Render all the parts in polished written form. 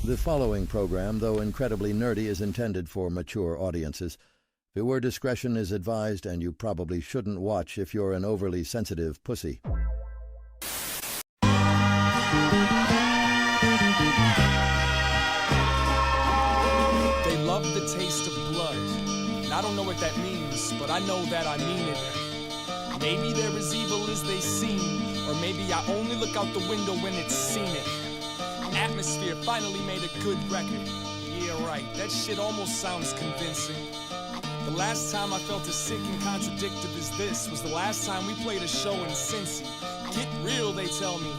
The following program, though incredibly nerdy, is intended for mature audiences. Viewer discretion is advised, and you probably shouldn't watch if you're an overly sensitive pussy. They love the taste of blood. And I don't know what that means, but I know that I mean it. Maybe they're as evil as they seem, or maybe I only look out the window when it's scenic. Atmosphere finally made a good record. Yeah, right, that shit almost sounds convincing. The last time I felt as sick and contradictive as this was the last time we played a show in Cincy. Get real, they tell me.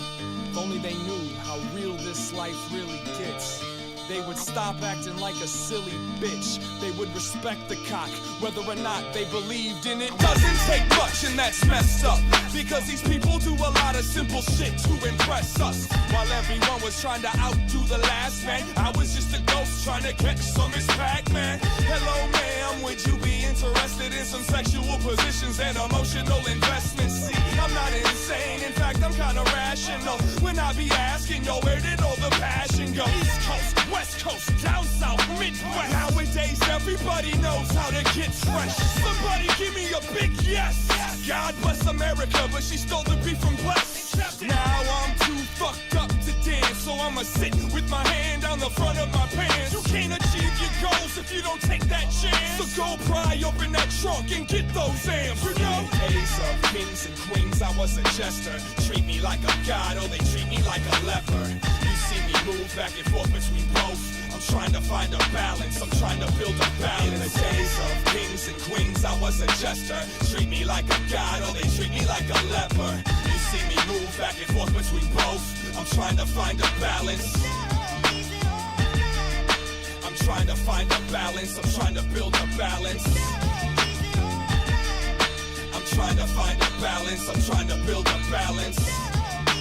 If only they knew how real this life really gets. They would stop acting like a silly bitch. They would respect the cock, whether or not they believed in it. Doesn't take much, and that's messed up, because these people do a lot of simple shit to impress us. While everyone was trying to outdo the last man, I was just a ghost trying to catch some Miss Pac-Man. Hello, ma'am, would you be interested in some sexual positions and emotional investments? See, I'm not insane, in fact, I'm kinda rational. When I be asking, yo, where did all the passion go? East Coast, West Coast, down south, Midwest. Nowadays, everybody knows how to get fresh. Somebody give me a big yes. God bless America, but she stole the beef from Bless. Now I'm too fucked up to dance, so I'ma sit with my hand on the front of my pants. You can't achieve your goals if you don't take that chance. So go pry open that trunk and get those amps. You know, days of kings and queens, I was a jester. Treat me like a god, or they treat me like a leper. You see me move back and forth between both. I'm trying to find a balance, I'm trying to build a balance. In the days of kings and queens, I was a jester. Treat me like a god, or they treat me like a leper. You see me move back and forth between both. I'm trying to find a balance. I'm trying to find a balance, I'm trying to build a balance. I'm trying to find a balance, I'm trying to build a balance.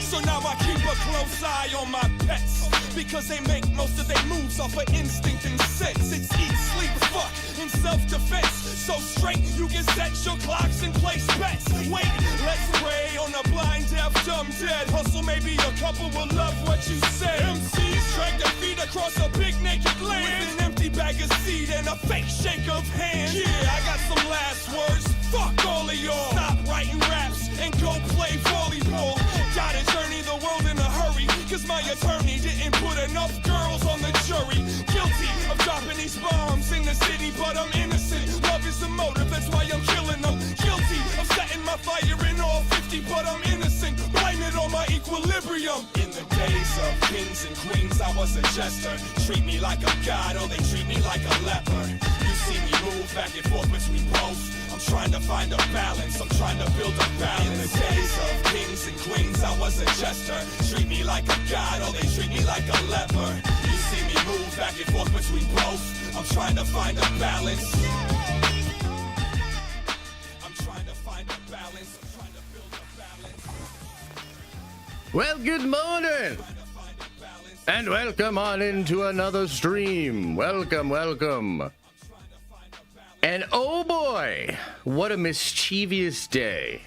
So now I keep a close eye on my pets, because they make most of their moves off of instinct and sense. It's eat, sleep, fuck, in self-defense. So straight, you can set your clocks and place bets. Wait, let's pray on a blind, deaf, dumb, dead. Hustle, maybe a couple will love what you said. MCs drag their feet across a big naked land with an empty bag of seed and a fake shake of hands. Yeah, I got some last words. Fuck all of y'all. Stop writing raps and go play volleyball. Gotta journey the world in a hurry, cause my attorney didn't put enough girls on the jury. Guilty of dropping these bombs in the city, but I'm innocent. Love is the motive, that's why I'm killing them. Guilty of setting my fire in all 50, but I'm innocent. Blame it on my equilibrium. In the days of kings and queens, I was a jester. Treat me like a god, or they treat me like a leper. You see me move back and forth between both. I'm trying to find a balance, I'm trying to build a balance. In the days of kings and queens, I was a jester. Treat me like a god, or they treat me like a leper. You see me move back and forth between both. I'm trying to find a balance. I'm trying to find a balance, I'm trying to build a balance. Well, good morning, and welcome on into another stream. Welcome. And oh boy, what a mischievous day.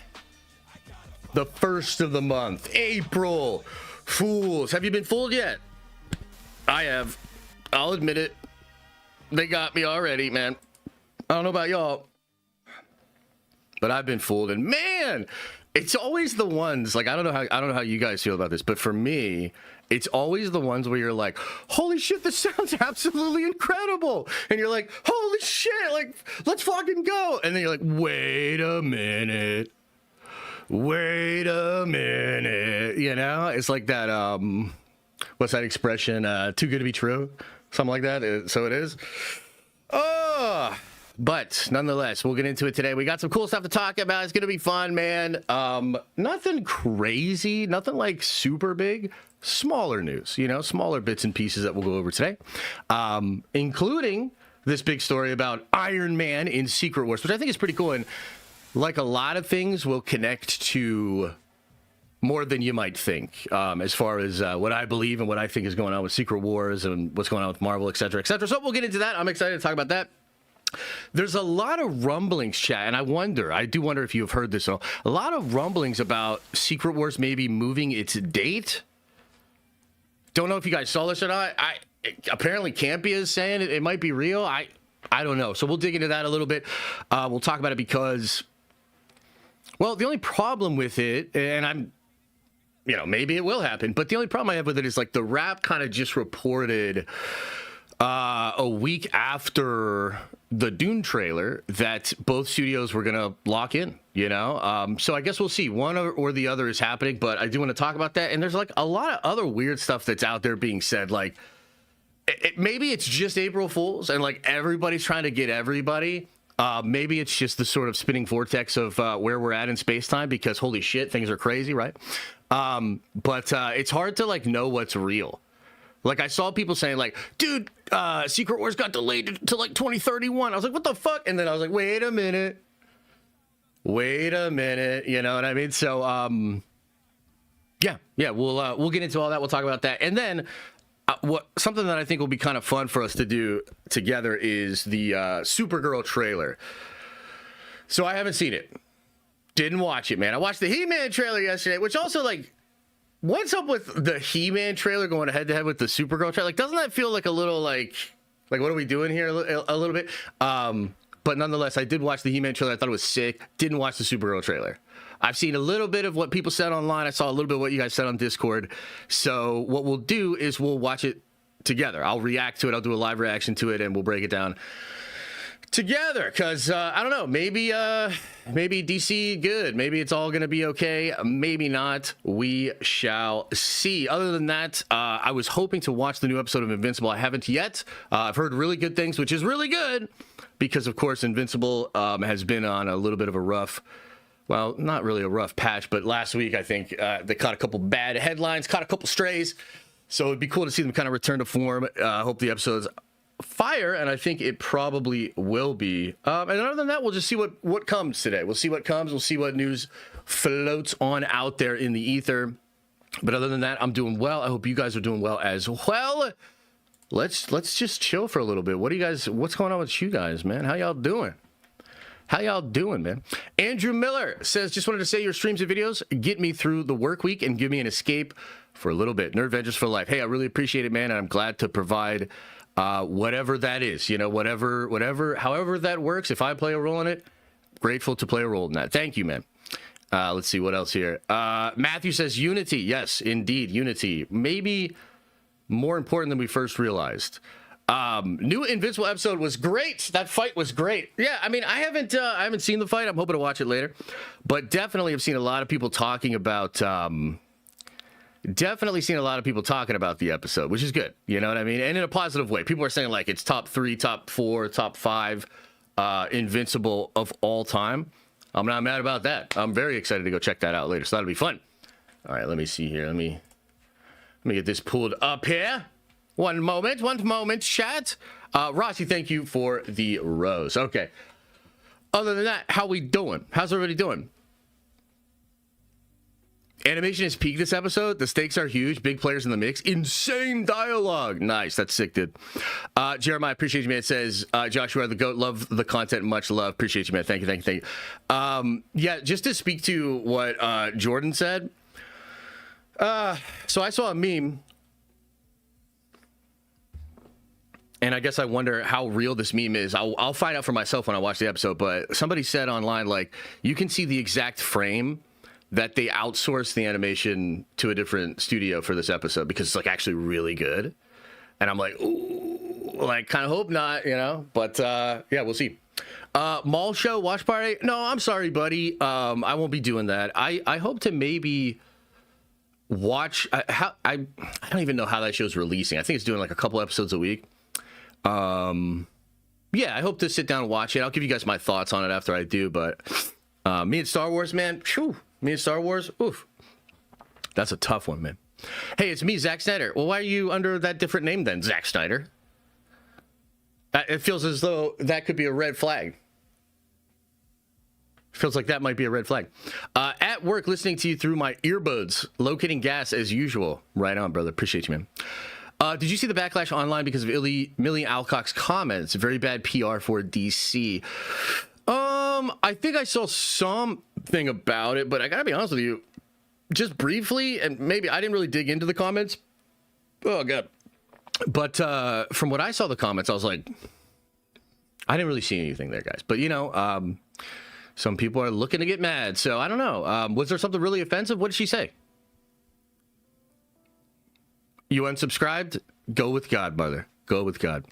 The first of the month, April Fools. Have you been fooled yet? I have. I'll admit it. They got me already, man. I don't know about y'all, but I've been fooled. And man, it's always the ones, like, I don't know how you guys feel about this, but for me, it's always the ones where you're like, holy shit, this sounds absolutely incredible. And you're like, holy shit, like, let's fucking go. And then you're like, wait a minute. You know, it's like that, what's that expression? Too good to be true. Something like that. So it is. Oh, but nonetheless, we'll get into it today. We got some cool stuff to talk about. It's going to be fun, man. Nothing crazy, nothing like super big. Smaller news, you know, smaller bits and pieces that we'll go over today, including this big story about Iron Man in Secret Wars, which I think is pretty cool. And like a lot of things, will connect to more than you might think, as far as what I believe and what I think is going on with Secret Wars and what's going on with Marvel, et cetera, et cetera. So we'll get into that. I'm excited to talk about that. There's a lot of rumblings, chat, and I do wonder if you have heard this. So a lot of rumblings about Secret Wars maybe moving its date. Don't know if you guys saw this or not. apparently Campia is saying it might be real. I don't know. So we'll dig into that a little bit. We'll talk about it because, well, the only problem with it, and I'm, maybe it will happen, but the only problem I have with it is like the Wrap kind of just reported a week after the Dune trailer that both studios were going to lock in, so I guess we'll see. One or the other is happening, but I do want to talk about that. And there's like a lot of other weird stuff that's out there being said, like maybe it's just April Fools and like everybody's trying to get everybody. Maybe it's just the sort of spinning vortex of where we're at in space-time, because holy shit, things are crazy, right? But it's hard to like know what's real. Like I saw people saying like, dude, Secret Wars got delayed to like 2031. I was like, what the fuck? And then I was like, wait a minute. You know what I mean? So, yeah, we'll get into all that. We'll talk about that. And then something that I think will be kind of fun for us to do together is the Supergirl trailer. So I haven't seen it. Didn't watch it, man. I watched the He-Man trailer yesterday, which also like, what's up with the He-Man trailer going head to head with the Supergirl trailer? Like, doesn't that feel like a little like what are we doing here a little bit? But nonetheless, I did watch the He-Man trailer. I thought it was sick. Didn't watch the Supergirl trailer. I've seen a little bit of what people said online. I saw a little bit of what you guys said on Discord. So what we'll do is we'll watch it together. I'll react to it. I'll do a live reaction to it, and we'll break it down together. Because I don't know, maybe DC good. Maybe it's all gonna be okay. Maybe not. We shall see. Other than that, I was hoping to watch the new episode of Invincible. I haven't yet. I've heard really good things, which is really good, because of course Invincible has been on a little bit of a rough. Well, not really a rough patch, but last week I think they caught a couple bad headlines, caught a couple strays. So it'd be cool to see them kind of return to form. I hope the episode's fire, and I think it probably will be. And other than that, we'll just see what comes today. We'll see what comes. We'll see what news floats on out there in the ether. But other than that, I'm doing well. I hope you guys are doing well as well. Let's just chill for a little bit. What's going on with you guys, man? How y'all doing? How y'all doing, man? Andrew Miller says, just wanted to say your streams and videos get me through the work week and give me an escape for a little bit. Nerd Vengers for life. Hey, I really appreciate it, man, and I'm glad to provide whatever that is. However that works. If I play a role in it, grateful to play a role in that. Thank you, man. Let's see what else here. Matthew says, Unity. Yes, indeed, Unity. Maybe more important than we first realized. New Invincible episode was great. That fight was great. Yeah, I mean, I haven't seen the fight. I'm hoping to watch it later, but definitely have seen a lot of people talking about. Definitely seen a lot of people talking about the episode, which is good. You know what I mean? And in a positive way. People are saying like it's top 3, top 4, top 5 Invincible of all time. I'm not mad about that. I'm very excited to go check that out later. So that'll be fun. All right, let me see here. Let me get this pulled up here. One moment, chat. Rossi, thank you for the rose. Okay. Other than that, how we doing? How's everybody doing? Animation has peaked this episode. The stakes are huge. Big players in the mix. Insane dialogue. Nice. That's sick, dude. Jeremiah, appreciate you, man. It says, Joshua, the GOAT. Love the content. Much love. Appreciate you, man. Thank you. Yeah, just to speak to what Jordan said. So I saw a meme. And I guess I wonder how real this meme is. I'll find out for myself when I watch the episode. But somebody said online, like, you can see the exact frame that they outsourced the animation to a different studio for this episode because it's, like, actually really good. And I'm like, ooh, like, kind of hope not, But, yeah, we'll see. Mall show, watch party? No, I'm sorry, buddy. I won't be doing that. I hope to maybe watch. I don't even know how that show's releasing. I think it's doing, like, a couple episodes a week. Yeah, I hope to sit down and watch it. I'll give you guys my thoughts on it after I do, but me and Star Wars, man, me and Star Wars, oof. That's a tough one, man. Hey, it's me, Zack Snyder. Well, why are you under that different name then, Zack Snyder? It feels as though that could be a red flag. Feels like that might be a red flag. At work, listening to you through my earbuds, locating gas as usual. Right on, brother. Appreciate you, man. Did you see the backlash online because of Millie Alcock's comments? Very bad PR for DC. I think I saw something about it, but I gotta be honest with you, just briefly, and maybe I didn't really dig into the comments. Oh god, But from what I saw the comments, I was like, I didn't really see anything there, guys. But, you know, some people are looking to get mad. So I don't know. Was there something really offensive? What did she say? You unsubscribed? Go with God, mother. Go with God.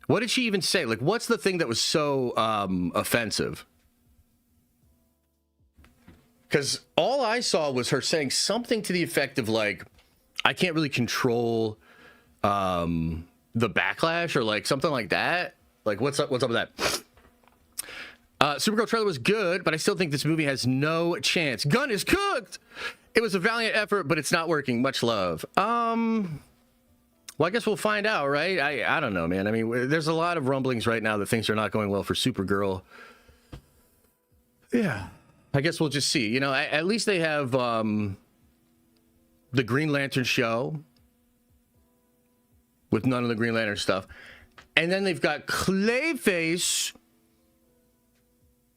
What did she even say? Like, what's the thing that was so offensive? Because all I saw was her saying something to the effect of, like, I can't really control the backlash or like something like that. Like, what's up with that? Supergirl trailer was good, but I still think this movie has no chance. Gun is cooked. It was a valiant effort, but it's not working. Much love. Well, I guess we'll find out, right? I don't know, man. I mean, there's a lot of rumblings right now that things are not going well for Supergirl. Yeah. I guess we'll just see. You know, at least they have the Green Lantern show with none of the Green Lantern stuff. And then they've got Clayface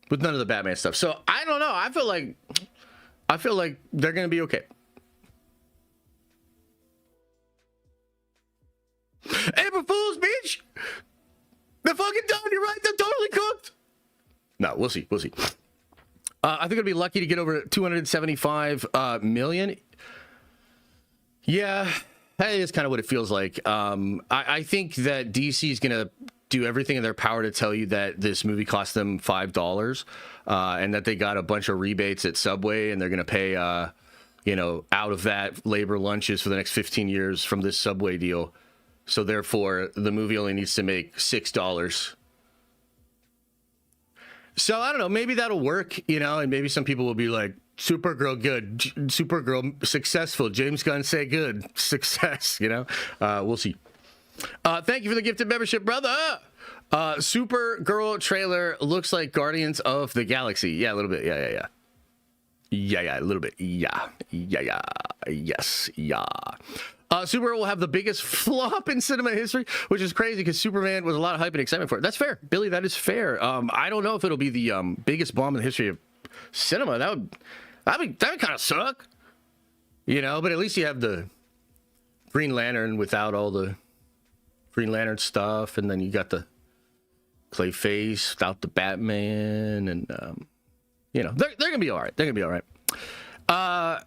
with none of the Batman stuff. So I don't know. I feel like they're going to be okay. April Fool's, bitch! They're fucking done. You're right. They're totally cooked. No, we'll see. We'll see. I think I'd be lucky to get over 275 million. Yeah, that is kind of what it feels like. I think that DC is going to do everything in their power to tell you that this movie cost them $5 and that they got a bunch of rebates at Subway and they're going to pay, you know, out of that labor lunches for the next 15 years from this Subway deal. So therefore, the movie only needs to make $6. So I don't know, maybe that'll work, you know, and maybe some people will be like, Supergirl good, Supergirl successful, James Gunn say good, success, you know, we'll see. Thank you for the gifted membership, brother. Supergirl trailer looks like Guardians of the Galaxy. Yeah, a little bit. Yeah, a little bit. Yeah. Yes. Supergirl will have the biggest flop in cinema history, which is crazy because Superman was a lot of hype and excitement for it. That's fair, Billy. That is fair. I don't know if it'll be the biggest bomb in the history of cinema. That would kind of suck, you know. But at least you have the Green Lantern without all the Green Lantern stuff, and then you got the Clayface without the Batman, and you know they're gonna be all right. They're gonna be all right.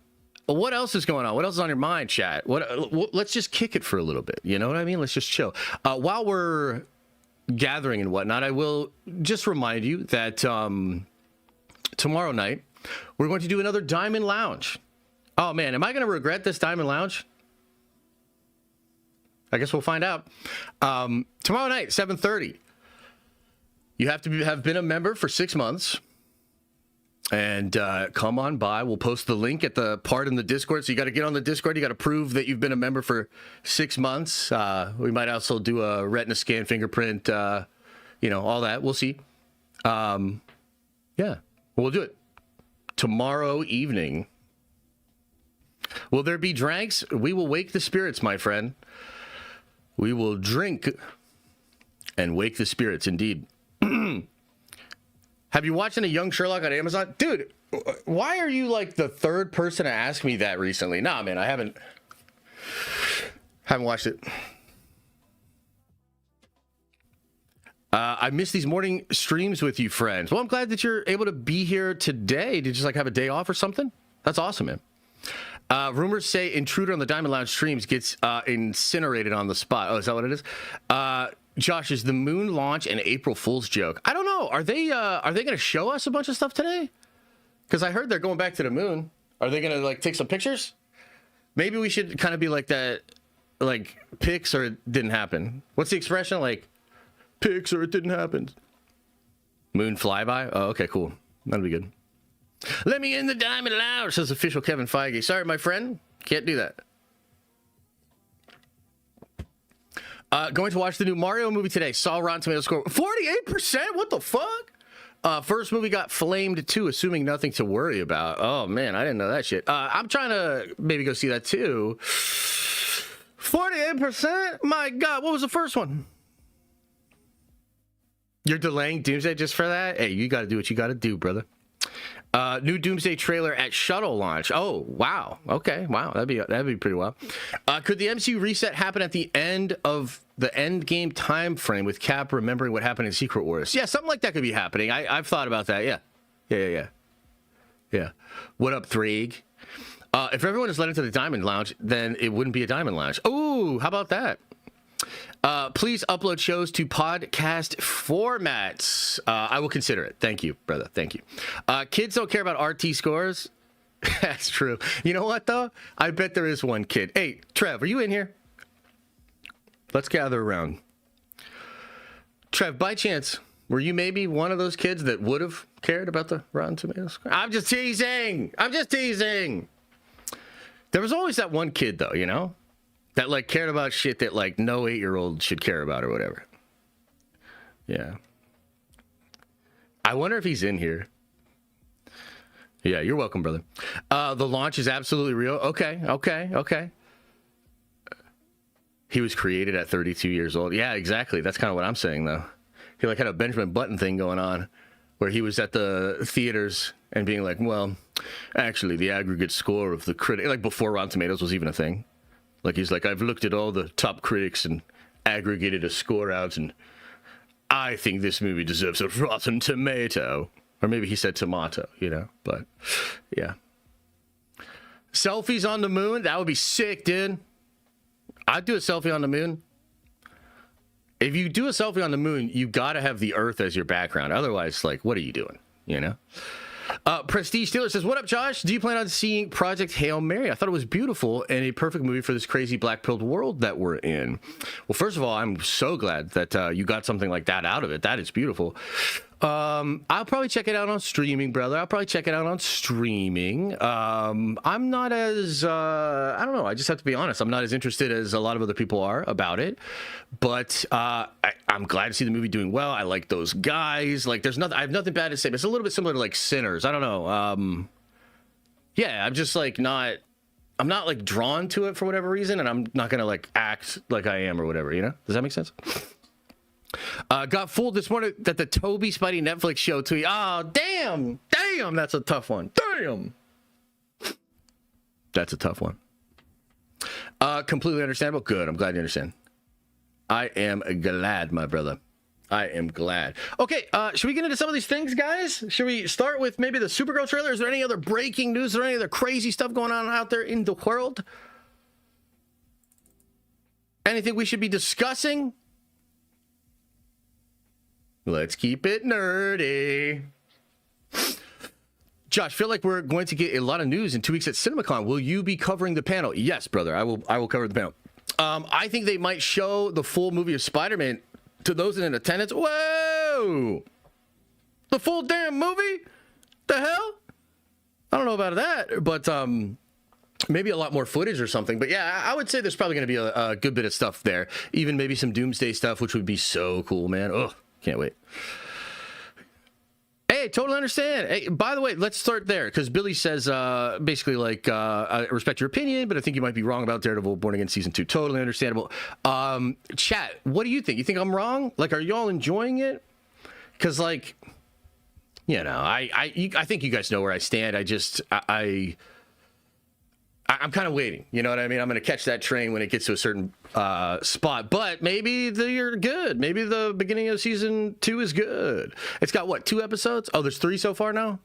What else is going on? What else is on your mind, chat? Let's just kick it for a little bit. You know what I mean? Let's just chill. While we're gathering and whatnot, I will just remind you that tomorrow night we're going to do another Diamond Lounge. Oh man, am I going to regret this Diamond Lounge? I guess we'll find out. Tomorrow night, 7:30. You have to have been a member for 6 months. And come on by. We'll post the link at the part in the Discord. So you got to get on the Discord. You got to prove that you've been a member for 6 months. We might also do a retina scan, fingerprint, you know, all that. We'll see. Yeah, we'll do it tomorrow evening. Will there be drinks? We will wake the spirits, my friend. We will drink and wake the spirits, indeed. Have you watched any Young Sherlock on Amazon? Dude, why are you like the third person to ask me that recently? Nah, man, I haven't watched it. I miss these morning streams with you, friends. Well, I'm glad that you're able to be here today. Did you just like have a day off or something? That's awesome, man. Rumors say Intruder on the Diamond Lounge streams gets incinerated on the spot. Oh, is that what it is? Josh, is the moon launch an April Fool's joke? I don't know. Are they going to show us a bunch of stuff today? Because I heard they're going back to the moon. Are they going to like take some pictures? Maybe we should kind of be like that, like pics or it didn't happen. What's the expression? Like pics or it didn't happen. Moon flyby? Oh, okay, cool. That'll be good. Let me in the Diamond Lounge, says official Kevin Feige. Sorry, my friend. Can't do that. Going to watch the new Mario movie today. Saw Rotten Tomatoes score 48%. What the fuck? First movie got flamed too, assuming nothing to worry about. Oh man, I didn't know that shit. I'm trying to maybe go see that too. 48%. My God, what was the first one? You're delaying Doomsday just for that? Hey, you got to do what you got to do, brother. New Doomsday trailer at shuttle launch. Oh, wow. Okay, wow. That'd be pretty well. Could the MCU reset happen at the end of the Endgame time frame with Cap remembering what happened in Secret Wars? Yeah, something like that could be happening. I've thought about that. Yeah. What up, Threeg? If everyone is let into the Diamond Lounge, then it wouldn't be a Diamond Lounge. Oh, how about that? Please upload shows to podcast formats. I will consider it. Thank you, brother. Thank you. Kids don't care about RT scores. That's true. You know what, though? I bet there is one kid. Hey, Trev, are you in here? Let's gather around. Trev, by chance, were you maybe one of those kids that would have cared about the Rotten Tomatoes? I'm just teasing. There was always that one kid, though, you know? That, like, cared about shit that, like, no 8-year-old should care about or whatever. Yeah. I wonder if he's in here. Yeah, you're welcome, brother. The launch is absolutely real. Okay. He was created at 32 years old. Yeah, exactly. That's kind of what I'm saying, though. He, like, had a Benjamin Button thing going on where he was at the theaters and being like, well, actually, the aggregate score of the critic, like, before Rotten Tomatoes was even a thing. Like, he's like, I've looked at all the top critics and aggregated a score out, and I think this movie deserves a Rotten Tomato. Or maybe he said tomato, you know? But, yeah. Selfies on the moon? That would be sick, dude. I'd do a selfie on the moon. If you do a selfie on the moon, you gotta have the Earth as your background. Otherwise, like, what are you doing, you know? Prestige Steeler says, what up, Josh? Do you plan on seeing Project Hail Mary? I thought it was beautiful and a perfect movie for this crazy black-pilled world that we're in. Well, first of all, I'm so glad that you got something like that out of it. That is beautiful. I'll probably check it out on streaming, brother. I'm not as, I don't know. I just have to be honest. I'm not as interested as a lot of other people are about it. But I'm glad to see the movie doing well. I like those guys. Like, I have nothing bad to say. But it's a little bit similar to, like, Sinners. I don't know. Yeah, I'm just, like, I'm not, like, drawn to it for whatever reason. And I'm not going to, like, act like I am or whatever, you know? Does that make sense? Got fooled this morning that the Toby Spidey Netflix show tweet. Oh, damn, that's a tough one. Damn. That's a tough one. Completely understandable. Good. I'm glad you understand. I am glad, my brother. I am glad. Okay, should we get into some of these things, guys? Should we start with maybe the Supergirl trailer? Is there any other breaking news? Is there any other crazy stuff going on out there in the world? Anything we should be discussing? Let's keep it nerdy. Josh, feel like we're going to get a lot of news in 2 weeks at CinemaCon. Will you be covering the panel? Yes, brother. I will cover the panel. I think they might show the full movie of Spider-Man to those in attendance. Whoa! The full damn movie? The hell? I don't know about that, but maybe a lot more footage or something. But yeah, I would say there's probably going to be a good bit of stuff there. Even maybe some Doomsday stuff, which would be so cool, man. Ugh. Can't wait. Hey, totally understand. Hey, by the way, let's start there because Billy says basically like I respect your opinion, but I think you might be wrong about Daredevil Born Again Season 2. Totally understandable. Chat, what do you think? You think I'm wrong? Like, are y'all enjoying it? Because, like, you know, I think you guys know where I stand. I'm kind of waiting. You know what I mean? I'm going to catch that train when it gets to a certain spot. But maybe they're good. Maybe the beginning of season 2 is good. It's got, what, 2 episodes? Oh, there's 3 so far now?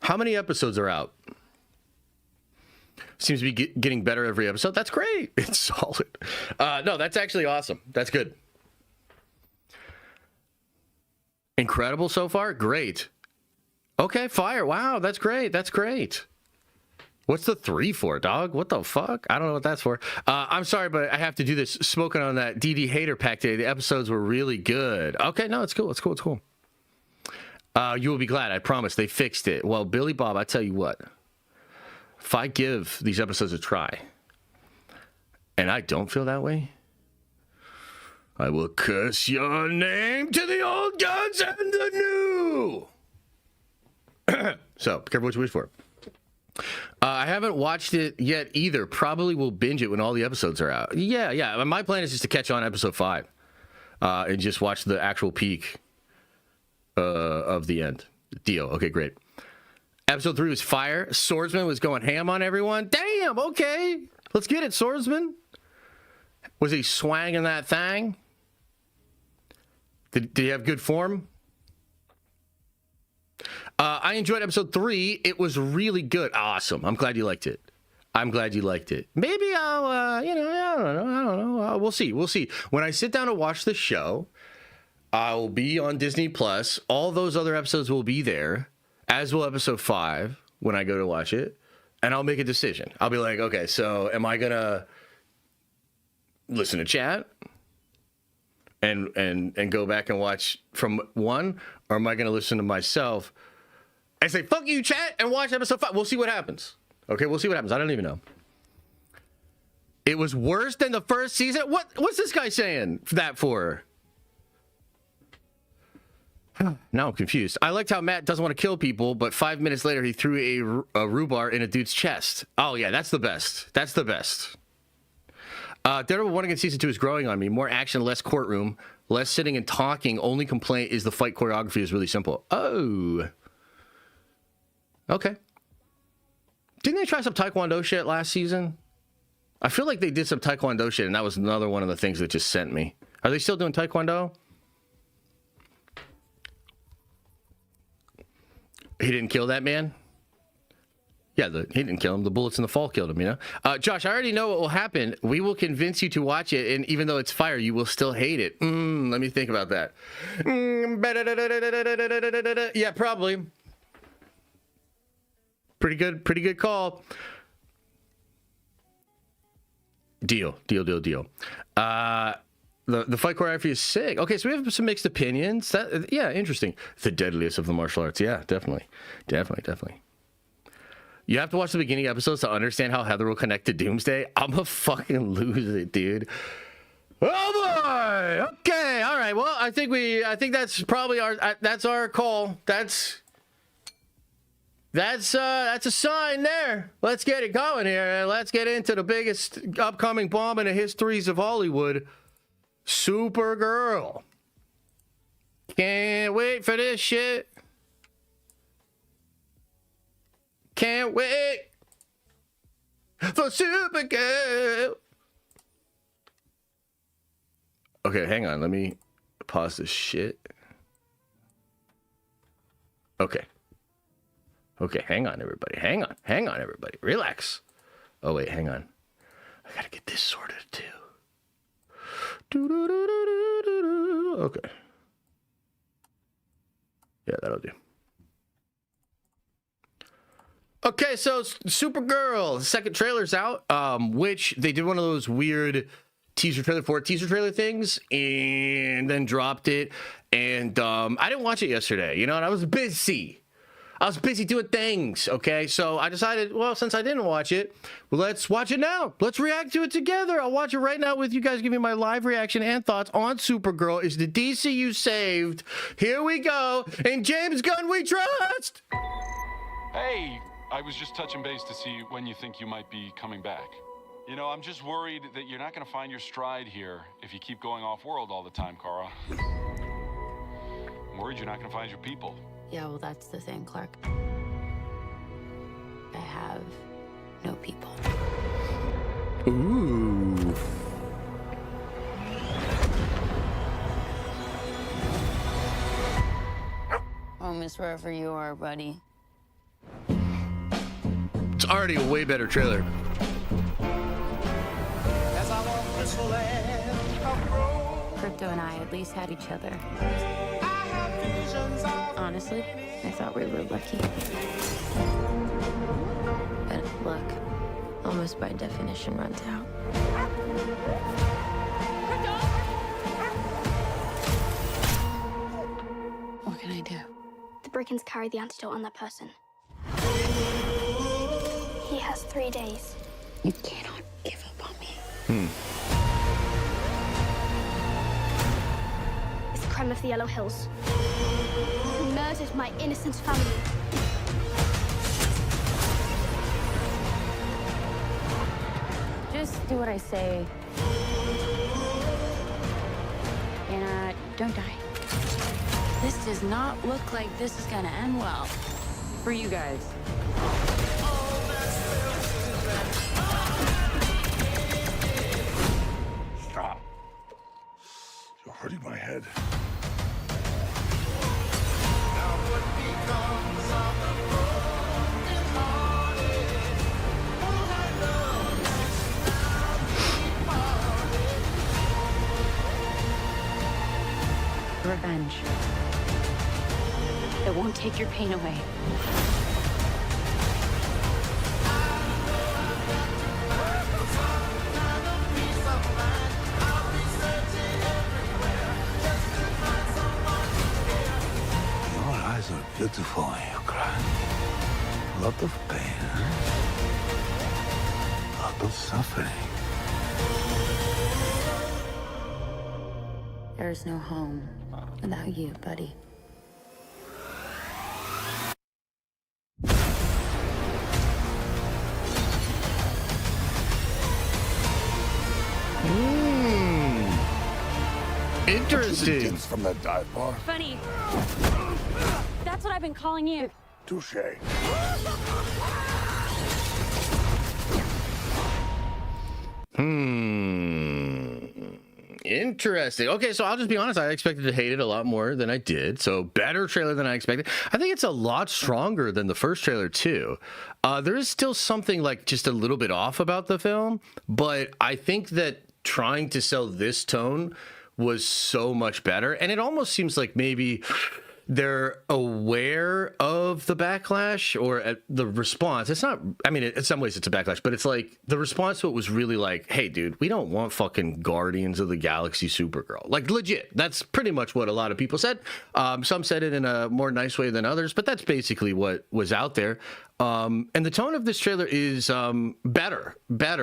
How many episodes are out? Seems to be getting better every episode. That's great. It's solid. No, that's actually awesome. That's good. Incredible so far? Great. Okay, fire. Wow, that's great. That's great. What's the 3 for, dog? What the fuck? I don't know what that's for. I'm sorry, but I have to do this. Smoking on that DD Hater Pack today. The episodes were really good. Okay, no, it's cool. It's cool. It's cool. You will be glad. I promise. They fixed it. Well, Billy Bob, I tell you what. If I give these episodes a try, and I don't feel that way, I will curse your name to the old gods and the new. So, be careful what you wish for. I haven't watched it yet either. Probably will binge it when all the episodes are out. Yeah. My plan is just to catch on episode 5 and just watch the actual peak of the end. Deal. Okay, great. Episode 3 was fire. Swordsman was going ham on everyone. Damn, okay. Let's get it, Swordsman. Was he swanging that thing? Did he have good form? I enjoyed episode 3. It was really good. Awesome. I'm glad you liked it. I'm glad you liked it. Maybe I'll, I don't know. We'll see. When I sit down to watch the show, I'll be on Disney Plus. All those other episodes will be there, as will episode 5 when I go to watch it. And I'll make a decision. I'll be like, okay, so am I going to listen to chat and go back and watch from 1? Or am I going to listen to myself and say, fuck you, chat, and watch episode 5? We'll see what happens. Okay, we'll see what happens. I don't even know. It was worse than the first season? What's this guy saying that for? Now I'm confused. I liked how Matt doesn't want to kill people, but 5 minutes later he threw a rhubarb in a dude's chest. Oh, yeah, that's the best. That's the best. Daredevil 1 against season 2 is growing on me. More action, less courtroom, less sitting and talking. Only complaint is the fight choreography is really simple. Oh. Okay. Didn't they try some Taekwondo shit last season? I feel like they did some Taekwondo shit, and that was another one of the things that just sent me. Are they still doing Taekwondo? He didn't kill that man? Yeah, he didn't kill him. The bullets in the fall killed him, you know? Josh, I already know what will happen. We will convince you to watch it, and even though it's fire, you will still hate it. Let me think about that. Yeah, probably. Pretty good call. Deal. The fight choreography is sick. Okay, so we have some mixed opinions. Yeah, interesting. The deadliest of the martial arts. Yeah, definitely. You have to watch the beginning episodes to understand how Heather will connect to Doomsday. I'm gonna fucking lose it, dude. Oh boy. Okay. All right. Well, I think that's probably that's our call. That's a sign there. Let's get it going here, and let's get into the biggest upcoming bomb in the histories of Hollywood. Supergirl. Can't wait for this shit. Can't wait for Supergirl. Okay, hang on. Let me pause this shit. Okay, hang on, everybody. Hang on, everybody. Relax. Oh, wait, hang on. I gotta get this sorted, too. Okay. Yeah, that'll do. Okay, so Supergirl, the second trailer's out, which they did one of those weird teaser trailer things and then dropped it. And I didn't watch it yesterday, you know, and I was busy doing things, okay? So I decided, well, since I didn't watch it, let's watch it now. Let's react to it together. I'll watch it right now with you guys. Give me my live reaction and thoughts on Supergirl. Is the DCU saved? Here we go. And James Gunn we trust! Hey, I was just touching base to see when you think you might be coming back. You know, I'm just worried that you're not going to find your stride here if you keep going off-world all the time, Kara. I'm worried you're not going to find your people. Yeah, well, that's the thing, Clark. I have no people. Ooh. Home is wherever you are, buddy. It's already a way better trailer. Crypto and I at least had each other. Honestly, I thought we were lucky. But luck, almost by definition, runs out. What can I do? The brigands carry the antidote on that person. He has 3 days. You cannot give up on me. It's the crime of the Yellow Hills. He murdered my innocent family. Just do what I say. And don't die. This does not look like this is gonna end well for you guys. Stop. You're hurting my head. Revenge. It won't take your pain away. Your eyes are beautiful when you cry. A lot of pain, a lot of suffering. There's no home without you, buddy. Interesting. From that dive bar. Funny. That's what I've been calling you. Touche. Interesting. Okay, so I'll just be honest. I expected to hate it a lot more than I did. So better trailer than I expected. I think it's a lot stronger than the first trailer too. There is still something like just a little bit off about the film, but I think that trying to sell this tone was so much better. And it almost seems like maybe they're aware of the backlash or the response. It's not, I mean, in some ways it's a backlash, but it's like the response to it was really like, hey, dude, we don't want fucking Guardians of the Galaxy Supergirl. Like, legit. That's pretty much what a lot of people said. Some said it in a more nice way than others, but that's basically what was out there. And the tone of this trailer is better,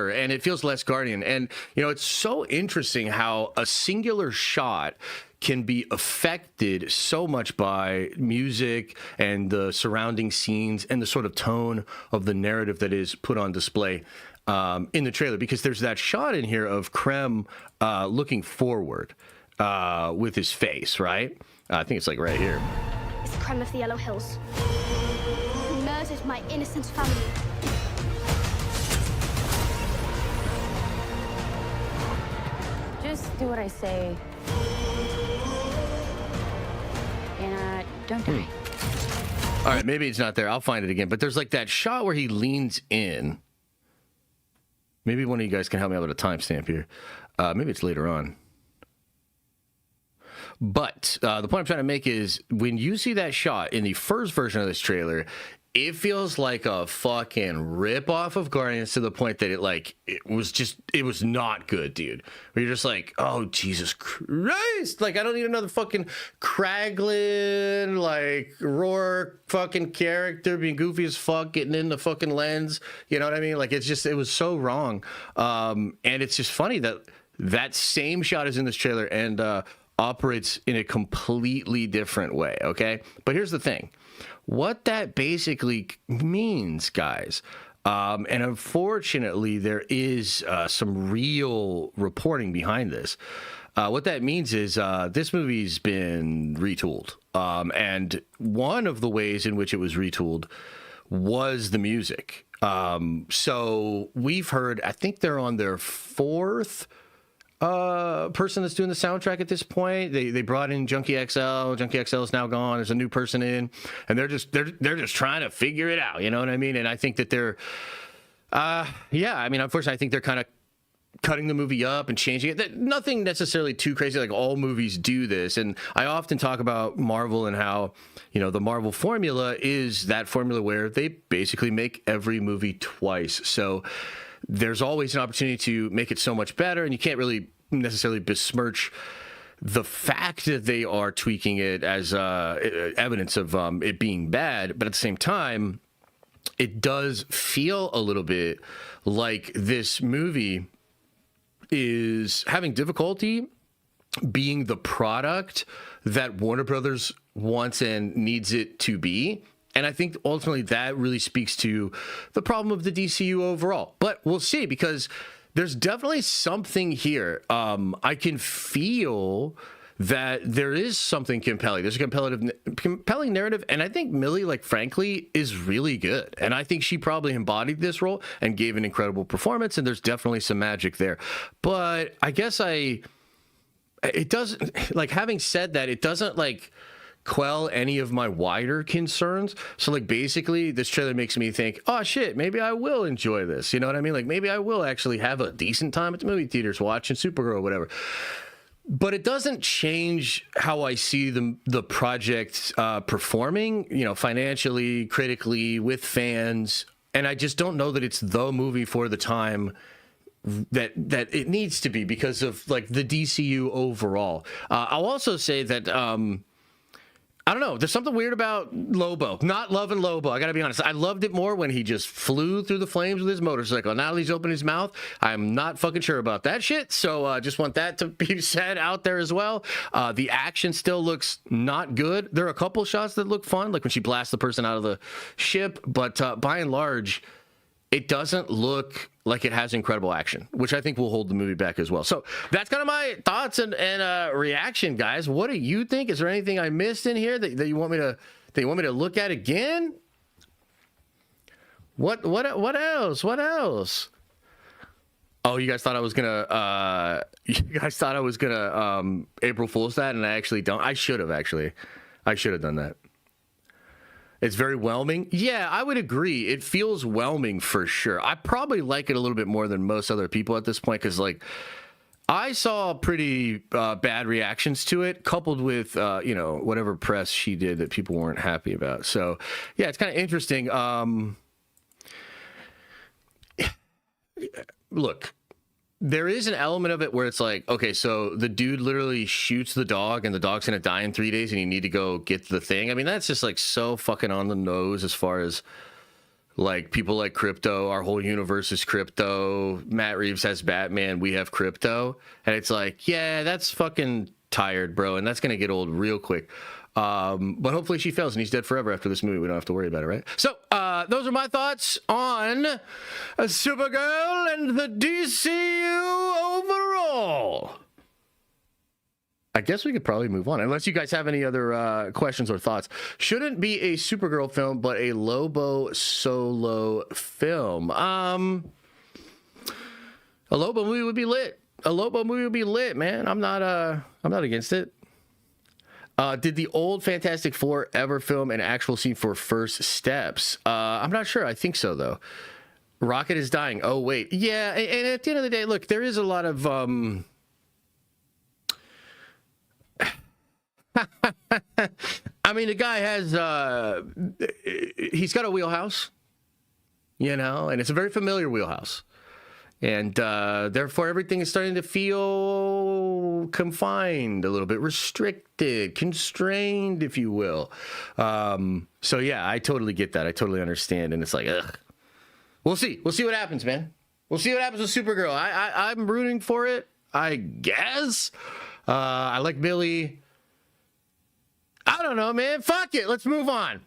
and it feels less Guardian. And, you know, it's so interesting how a singular shot can be affected so much by music and the surrounding scenes and the sort of tone of the narrative that is put on display in the trailer. Because there's that shot in here of Krem looking forward with his face, right? I think it's like right here. It's Krem of the Yellow Hills. Who murdered my innocent family. Just do what I say. And don't die. All right, maybe it's not there. I'll find it again. But there's like that shot where he leans in. Maybe one of you guys can help me out with a timestamp here. Maybe it's later on. But the point I'm trying to make is when you see that shot in the first version of this trailer, it feels like a fucking rip off of Guardians to the point that it was not good, dude. Where you're just like, oh, Jesus Christ. Like, I don't need another fucking Kraglin, like, Rourke fucking character being goofy as fuck, getting in the fucking lens. You know what I mean? Like, it was so wrong. And it's just funny that same shot is in this trailer and operates in a completely different way, okay? But here's the thing. What that basically means, guys, and unfortunately there is some real reporting behind this. What that means is this movie's been retooled. And one of the ways in which it was retooled was the music. So we've heard, I think they're on their fourth person that's doing the soundtrack at this point. They brought in Junkie XL. Junkie XL is now gone. There's a new person in, and they're just trying to figure it out. You know what I mean? And I think that they're, unfortunately, I think they're kind of cutting the movie up and changing it. Nothing necessarily too crazy. Like all movies do this, and I often talk about Marvel and how, you know, the Marvel formula is that formula where they basically make every movie twice. So there's always an opportunity to make it so much better, and you can't really necessarily besmirch the fact that they are tweaking it as evidence of it being bad. But at the same time, it does feel a little bit like this movie is having difficulty being the product that Warner Brothers wants and needs it to be. And I think ultimately that really speaks to the problem of the DCU overall. But we'll see, because there's definitely something here. I can feel that there is something compelling. There's a compelling narrative, and I think Millie, like, frankly, is really good. And I think she probably embodied this role and gave an incredible performance, and there's definitely some magic there. But I guess it doesn't, like, having said that, it doesn't, like, quell any of my wider concerns. So, like, basically, this trailer makes me think, oh, shit, maybe I will enjoy this. You know what I mean? Like, maybe I will actually have a decent time at the movie theaters watching Supergirl or whatever. But it doesn't change how I see the project performing, you know, financially, critically, with fans. And I just don't know that it's the movie for the time that it needs to be because of, like, the DCU overall. I'll also say that I don't know. There's something weird about Lobo. Not loving Lobo. I got to be honest. I loved it more when he just flew through the flames with his motorcycle. Now that he's opened his mouth, I'm not fucking sure about that shit. So just want that to be said out there as well. The action still looks not good. There are a couple shots that look fun, like when she blasts the person out of the ship. But by and large, it doesn't look like it has incredible action, which I think will hold the movie back as well. So that's kind of my thoughts and reaction, guys. What do you think? Is there anything I missed in here that you want me to look at again? What else? What else? Oh, you guys thought I was gonna April Fool's that, and I actually don't. I should have done that. It's very whelming. Yeah, I would agree. It feels whelming for sure. I probably like it a little bit more than most other people at this point because, like, I saw pretty bad reactions to it, coupled with, you know, whatever press she did that people weren't happy about. So, yeah, it's kind of interesting. Look. There is an element of it where it's like, okay, so the dude literally shoots the dog and the dog's going to die in 3 days and you need to go get the thing. I mean, that's just like so fucking on the nose as far as like people like Crypto. Our whole universe is Crypto. Matt Reeves has Batman. We have Crypto. And it's like, yeah, that's fucking tired, bro. And that's going to get old real quick. But hopefully she fails and he's dead forever after this movie. We don't have to worry about it, right? So, those are my thoughts on Supergirl and the DCU overall. I guess we could probably move on, unless you guys have any other questions or thoughts. Shouldn't be a Supergirl film, but a Lobo solo film. A Lobo movie would be lit. A Lobo movie would be lit, man. I'm not against it. Did the old Fantastic Four ever film an actual scene for First Steps? I'm not sure. I think so, though. Rocket is dying. Oh, wait. Yeah, and at the end of the day, look, there is a lot of... I mean, the guy has... he's got a wheelhouse, you know, and it's a very familiar wheelhouse. And therefore, everything is starting to feel confined, a little bit restricted, constrained, if you will. So, yeah, I totally get that. I totally understand. And it's like, ugh. We'll see. We'll see what happens, man. We'll see what happens with Supergirl. I'm rooting for it, I guess. I like Billy. I don't know, man. Fuck it. Let's move on.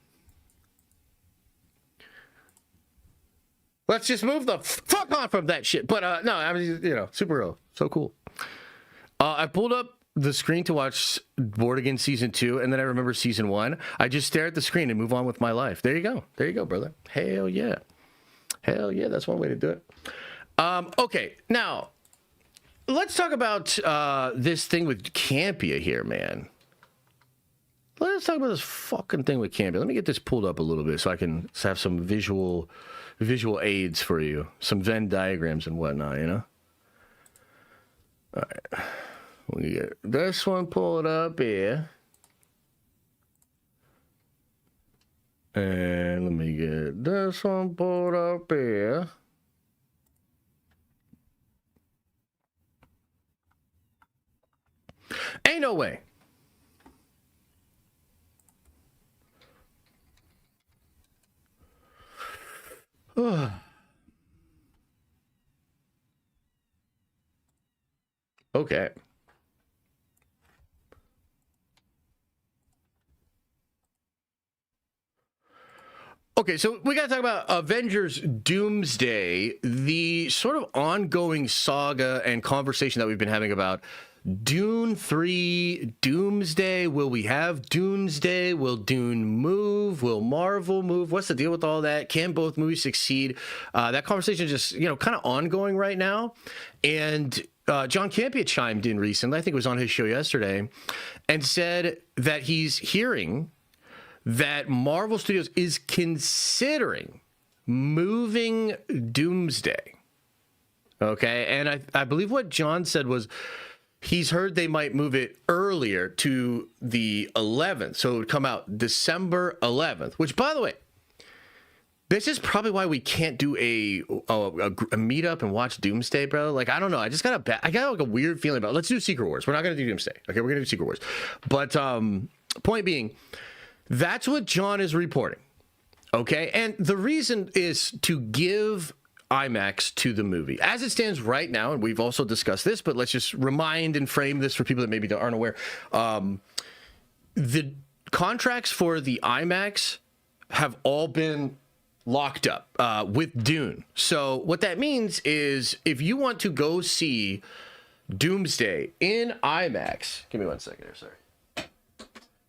Let's just move the fuck on from that shit. But no, I mean, you know, Supergirl, so cool. I pulled up the screen to watch Board Again Season 2, and then I remember Season 1. I just stare at the screen and move on with my life. There you go. There you go, brother. Hell yeah. Hell yeah, that's one way to do it. Okay, now, let's talk about this thing with Campia here, man. Let's talk about this fucking thing with Campia. Let me get this pulled up a little bit so I can have some visual aids for you, some Venn diagrams and whatnot, you know? All right. We get this one pulled up here. And let me get this one pulled up here. Ain't no way. Okay. Okay, so we got to talk about Avengers Doomsday, the sort of ongoing saga and conversation that we've been having about Dune 3, Doomsday. Will we have Doomsday? Will Dune move? Will Marvel move? What's the deal with all that? Can both movies succeed? That conversation is just, kind of ongoing right now. And John Campea chimed in recently, I think it was on his show yesterday, and said that he's hearing that Marvel Studios is considering moving Doomsday. Okay, and I believe what John said was he's heard they might move it earlier to the 11th, so it would come out December 11th, which, by the way, this is probably why we can't do a meetup and watch Doomsday, bro. Like, I don't know. I got like a weird feeling about it. Let's do Secret Wars. We're not going to do Doomsday. Okay, we're going to do Secret Wars. But point being, that's what John is reporting, okay? And the reason is to give IMAX to the movie. As it stands right now, and we've also discussed this, but let's just remind and frame this for people that maybe aren't aware. The contracts for the IMAX have all been locked up with Dune. So what that means is if you want to go see Doomsday in IMAX, give me 1 second here, sorry.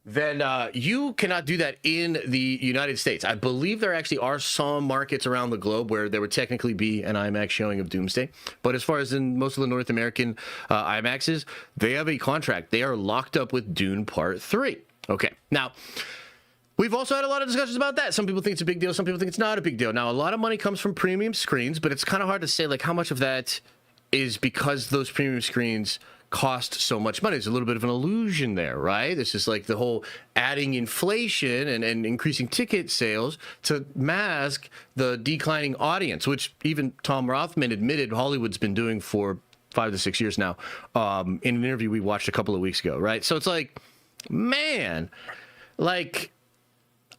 Then you cannot do that in the United States. I believe there actually are some markets around the globe where there would technically be an IMAX showing of Doomsday. But as far as in most of the North American IMAXs, they have a contract. They are locked up with Dune Part 3. Okay. Now, we've also had a lot of discussions about that. Some people think it's a big deal. Some people think it's not a big deal. Now, a lot of money comes from premium screens, but it's kind of hard to say like how much of that is because those premium screens cost so much money. There's a little bit of an illusion there, right? This is like the whole adding inflation and increasing ticket sales to mask the declining audience, which even Tom Rothman admitted Hollywood's been doing for 5 to 6 years now, in an interview we watched a couple of weeks ago, right? So it's like, man, like,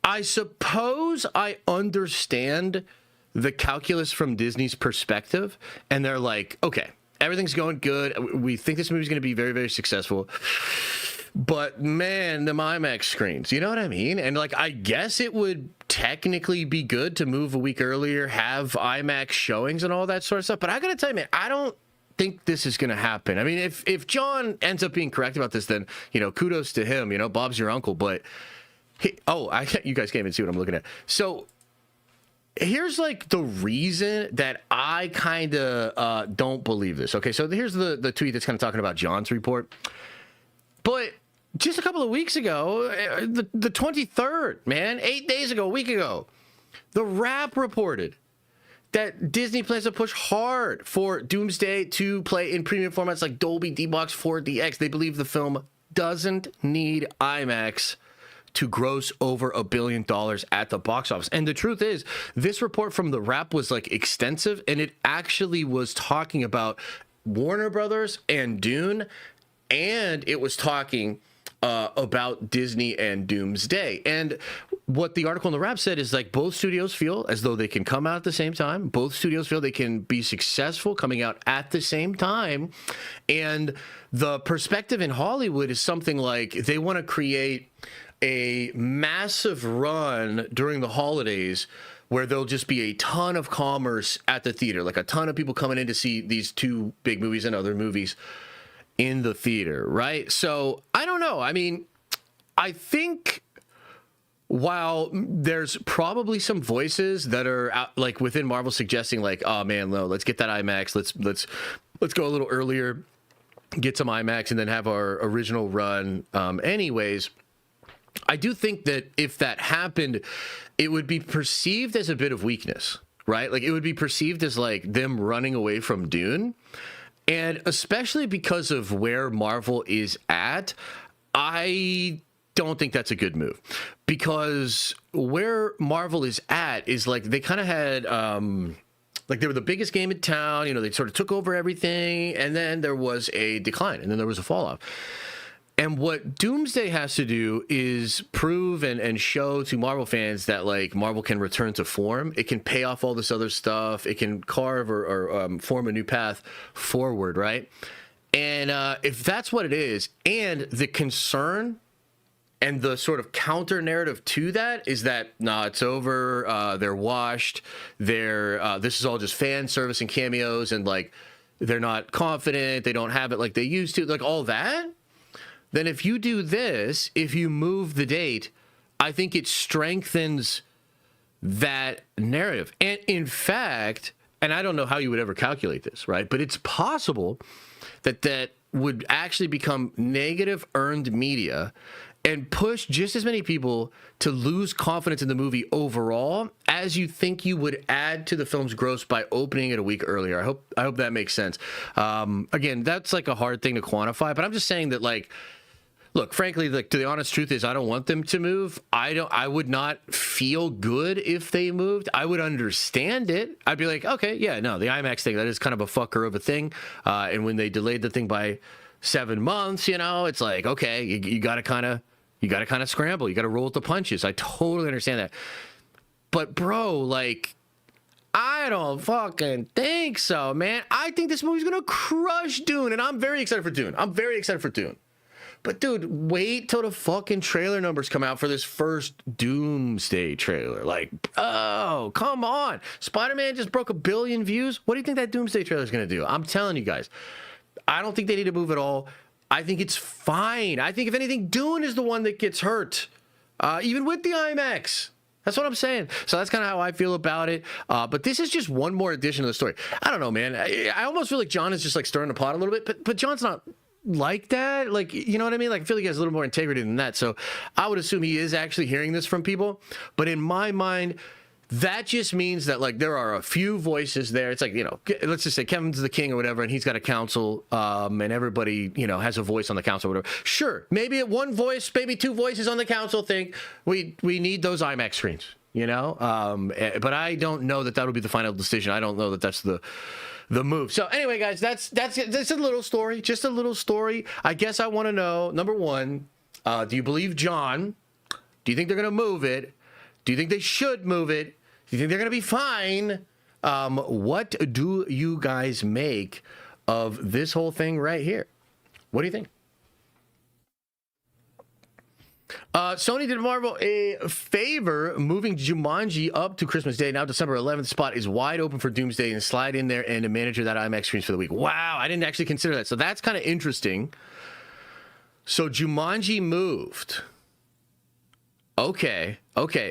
I suppose I understand the calculus from Disney's perspective, and they're like, okay, everything's going good. We think this movie's going to be very, very successful. But, man, the IMAX screens, you know what I mean? And, like, I guess it would technically be good to move a week earlier, have IMAX showings and all that sort of stuff. But I got to tell you, man, I don't think this is going to happen. I mean, if John ends up being correct about this, then, kudos to him. Bob's your uncle. But, you guys can't even see what I'm looking at. So, here's like the reason that I kind of don't believe this. Okay, so here's the tweet that's kind of talking about John's report. But just a couple of weeks ago, the 23rd, man, 8 days ago, a week ago, The Wrap reported that Disney plans to push hard for Doomsday to play in premium formats like Dolby, D-Box, 4DX. They believe the film doesn't need IMAX to gross over $1 billion at the box office. And the truth is, this report from The Wrap was like extensive, and it actually was talking about Warner Brothers and Dune, and it was talking about Disney and Doomsday. And what the article in The Wrap said is like both studios feel as though they can come out at the same time. Both studios feel they can be successful coming out at the same time. And the perspective in Hollywood is something like they want to create a massive run during the holidays where there'll just be a ton of commerce at the theater, like a ton of people coming in to see these two big movies and other movies in the theater, right? So I don't know. I mean, I think while there's probably some voices that are out, like within Marvel suggesting like, oh man, no, let's get that IMAX. Let's go a little earlier, get some IMAX and then have our original run. Anyways, I do think that if that happened, it would be perceived as a bit of weakness, right? Like it would be perceived as like them running away from Dune. And especially because of where Marvel is at, I don't think that's a good move. Because where Marvel is at is like they kind of had like they were the biggest game in town, they sort of took over everything, and then there was a decline, and then there was a fall off. And what Doomsday has to do is prove and show to Marvel fans that like Marvel can return to form. It can pay off all this other stuff. It can carve or form a new path forward, right? And if that's what it is, and the concern And the sort of counter narrative to that is that, nah, it's over. They're washed. This is all just fan service and cameos, and like they're not confident. They don't have it like they used to. Like all that. Then if you do this, if you move the date, I think it strengthens that narrative. And in fact, and I don't know how you would ever calculate this, right? But it's possible that would actually become negative earned media and push just as many people to lose confidence in the movie overall as you think you would add to the film's gross by opening it a week earlier. I hope that makes sense. Again, that's like a hard thing to quantify, but I'm just saying that, like, look, frankly, like, the honest truth is I don't want them to move. I would not feel good if they moved. I would understand it. I'd be like, okay, yeah, no, the IMAX thing, that is kind of a fucker of a thing. And when they delayed the thing by 7 months, you know, it's like, okay, you got to kind of scramble. You got to roll with the punches. I totally understand that. But bro, like, I don't fucking think so, man. I think this movie's going to crush Dune, and I'm very excited for Dune. But dude, wait till the fucking trailer numbers come out for this first Doomsday trailer. Like, oh, come on. Spider-Man just broke 1 billion views. What do you think that Doomsday trailer is going to do? I'm telling you guys, I don't think they need to move at all. I think it's fine. I think if anything, Dune is the one that gets hurt, even with the IMAX. That's what I'm saying. So that's kind of how I feel about it. But this is just one more addition to the story. I don't know, man. I almost feel like John is just like stirring the pot a little bit, but John's not like that. Like, you know what I mean? Like, I feel like he has a little more integrity than that. So I would assume he is actually hearing this from people. But in my mind, that just means that, like, there are a few voices there. It's like, you know, let's just say Kevin's the king or whatever, and he's got a council, and everybody, you know, has a voice on the council or whatever. Sure, maybe one voice, maybe 2 voices on the council think we need those IMAX screens, you know? But I don't know that that'll be the final decision. I don't know that that's the move. So anyway, guys, that's a little story, just a little story. I guess I want to know, number one, do you believe John? Do you think they're going to move it? Do you think they should move it? Do you think they're going to be fine? What do you guys make of this whole thing right here? What do you think? Sony did Marvel a favor, moving Jumanji up to Christmas Day. Now December 11th spot is wide open for Doomsday, and slide in there and manager that IMAX screens for the week. Wow, I didn't actually consider that. So that's kind of interesting. So Jumanji moved. Okay,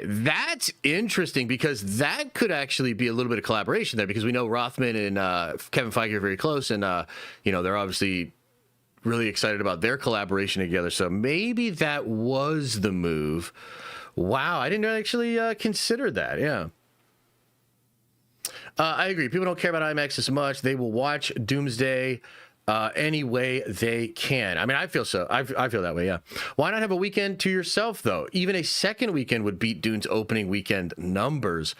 that's interesting, because that could actually be a little bit of collaboration there, because we know Rothman and Kevin Feige are very close, and you know, they're obviously really excited about their collaboration together. So maybe that was the move. Wow, I didn't actually consider that. Yeah. I agree. People don't care about IMAX as much. They will watch Doomsday any way they can. I mean, I feel so. I feel that way, yeah. Why not have a weekend to yourself, though? Even a second weekend would beat Dune's opening weekend numbers.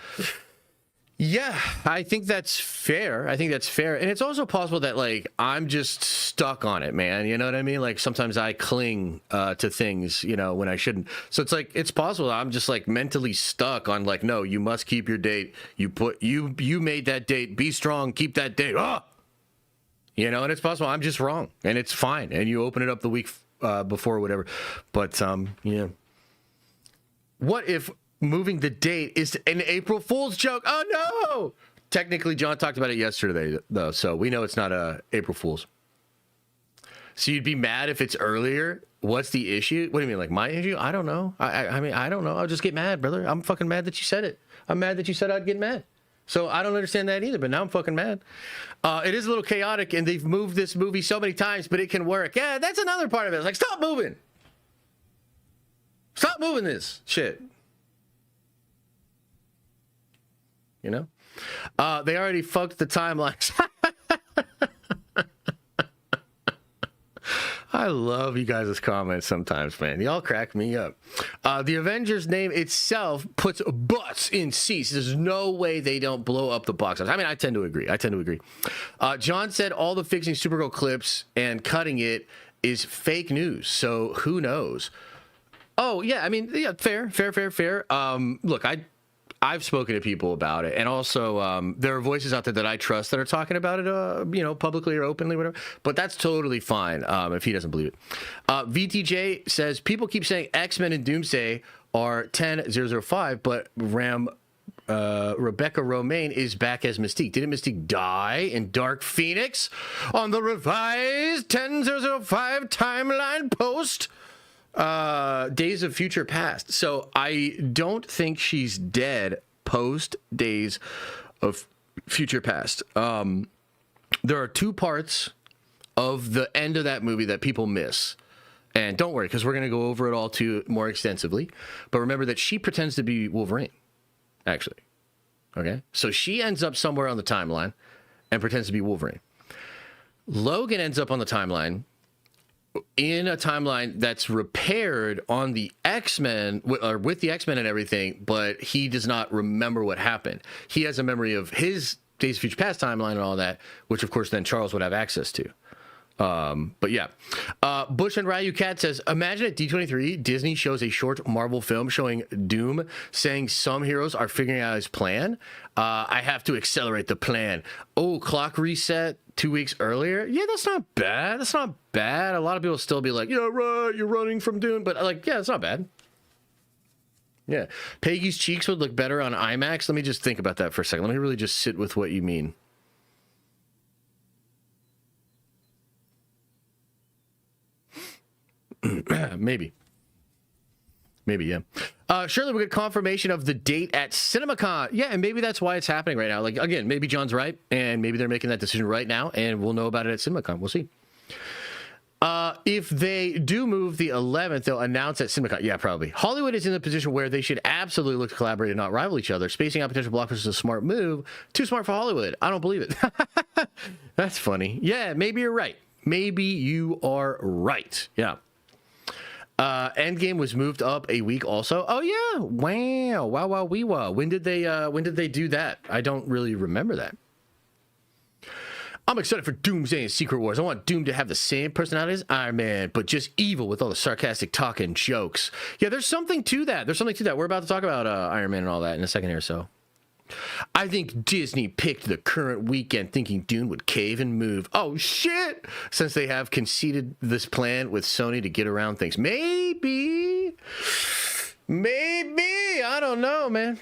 Yeah, I think that's fair. And it's also possible that, like, I'm just stuck on it, man. You know what I mean? Like, sometimes I cling to things, you know, when I shouldn't. So it's like, it's possible I'm just, like, mentally stuck on, like, no, you must keep your date. You made that date. Be strong. Keep that date. Ah! You know, and it's possible I'm just wrong, and it's fine. And you open it up the week before or whatever. But, yeah. What if moving the date is an April Fool's joke? Oh, no! Technically, John talked about it yesterday, though, so we know it's not a April Fool's. So you'd be mad if it's earlier? What's the issue? What do you mean, like my issue? I don't know. I mean, I don't know. I'll just get mad, brother. I'm fucking mad that you said it. I'm mad that you said I'd get mad. So I don't understand that either, but now I'm fucking mad. It is a little chaotic, and they've moved this movie so many times, but it can work. Yeah, that's another part of it. It's like, stop moving. Stop moving this shit. You know? They already fucked the timelines. I love you guys' comments sometimes, man. Y'all crack me up. The Avengers name itself puts butts in seats. There's no way they don't blow up the box office. I mean, I tend to agree. John said all the fixing Supergirl clips and cutting it is fake news, so who knows? Oh, yeah, I mean, yeah, fair. Look, I've spoken to people about it, and also there are voices out there that I trust that are talking about it, publicly or openly, whatever. But that's totally fine if he doesn't believe it. VTJ says people keep saying X-Men and Doomsday are 10-005, but Rebecca Romaine is back as Mystique. Didn't Mystique die in Dark Phoenix on the revised 10-005 timeline post Days of Future Past? So I don't think she's dead post Days of Future Past. There are two parts of the end of that movie that people miss. And don't worry, because we're going to go over it all too more extensively. But remember that she pretends to be Wolverine, actually. Okay? So she ends up somewhere on the timeline and pretends to be Wolverine. Logan ends up on the timeline in a timeline that's repaired on the X-Men, or with the X-Men and everything, but he does not remember what happened. He has a memory of his Days of Future Past timeline and all that, which of course then Charles would have access to. But yeah, Bush and Ryu Cat says, imagine at D23, Disney shows a short Marvel film showing Doom saying some heroes are figuring out his plan. I have to accelerate the plan. Oh, clock reset 2 weeks earlier. Yeah, that's not bad. That's not bad. A lot of people still be like, yeah, right, you're running from Doom. But like, yeah, it's not bad. Yeah. Peggy's cheeks would look better on IMAX. Let me just think about that for a second. Let me really just sit with what you mean. Maybe, yeah. Surely we get confirmation of the date at CinemaCon. Yeah, and maybe that's why it's happening right now. Like, again, maybe John's right, and maybe they're making that decision right now, and we'll know about it at CinemaCon. We'll see. If they do move the 11th, they'll announce at CinemaCon. Yeah, probably. Hollywood is in the position where they should absolutely look to collaborate and not rival each other. Spacing out potential blockbusters is a smart move. Too smart for Hollywood. I don't believe it. That's funny. Yeah, maybe you're right. Maybe you are right. Yeah. Endgame was moved up a week also. Oh yeah. Wow, wee wow. When did they do that? I don't really remember that. I'm excited for Doomsday and Secret Wars. I want Doom to have the same personality as Iron Man, but just evil with all the sarcastic talk and jokes. Yeah, there's something to that. We're about to talk about Iron Man and all that in a second here, so. I think Disney picked the current weekend thinking Dune would cave and move. Oh, shit! Since they have conceded this plan with Sony to get around things. Maybe. I don't know, man.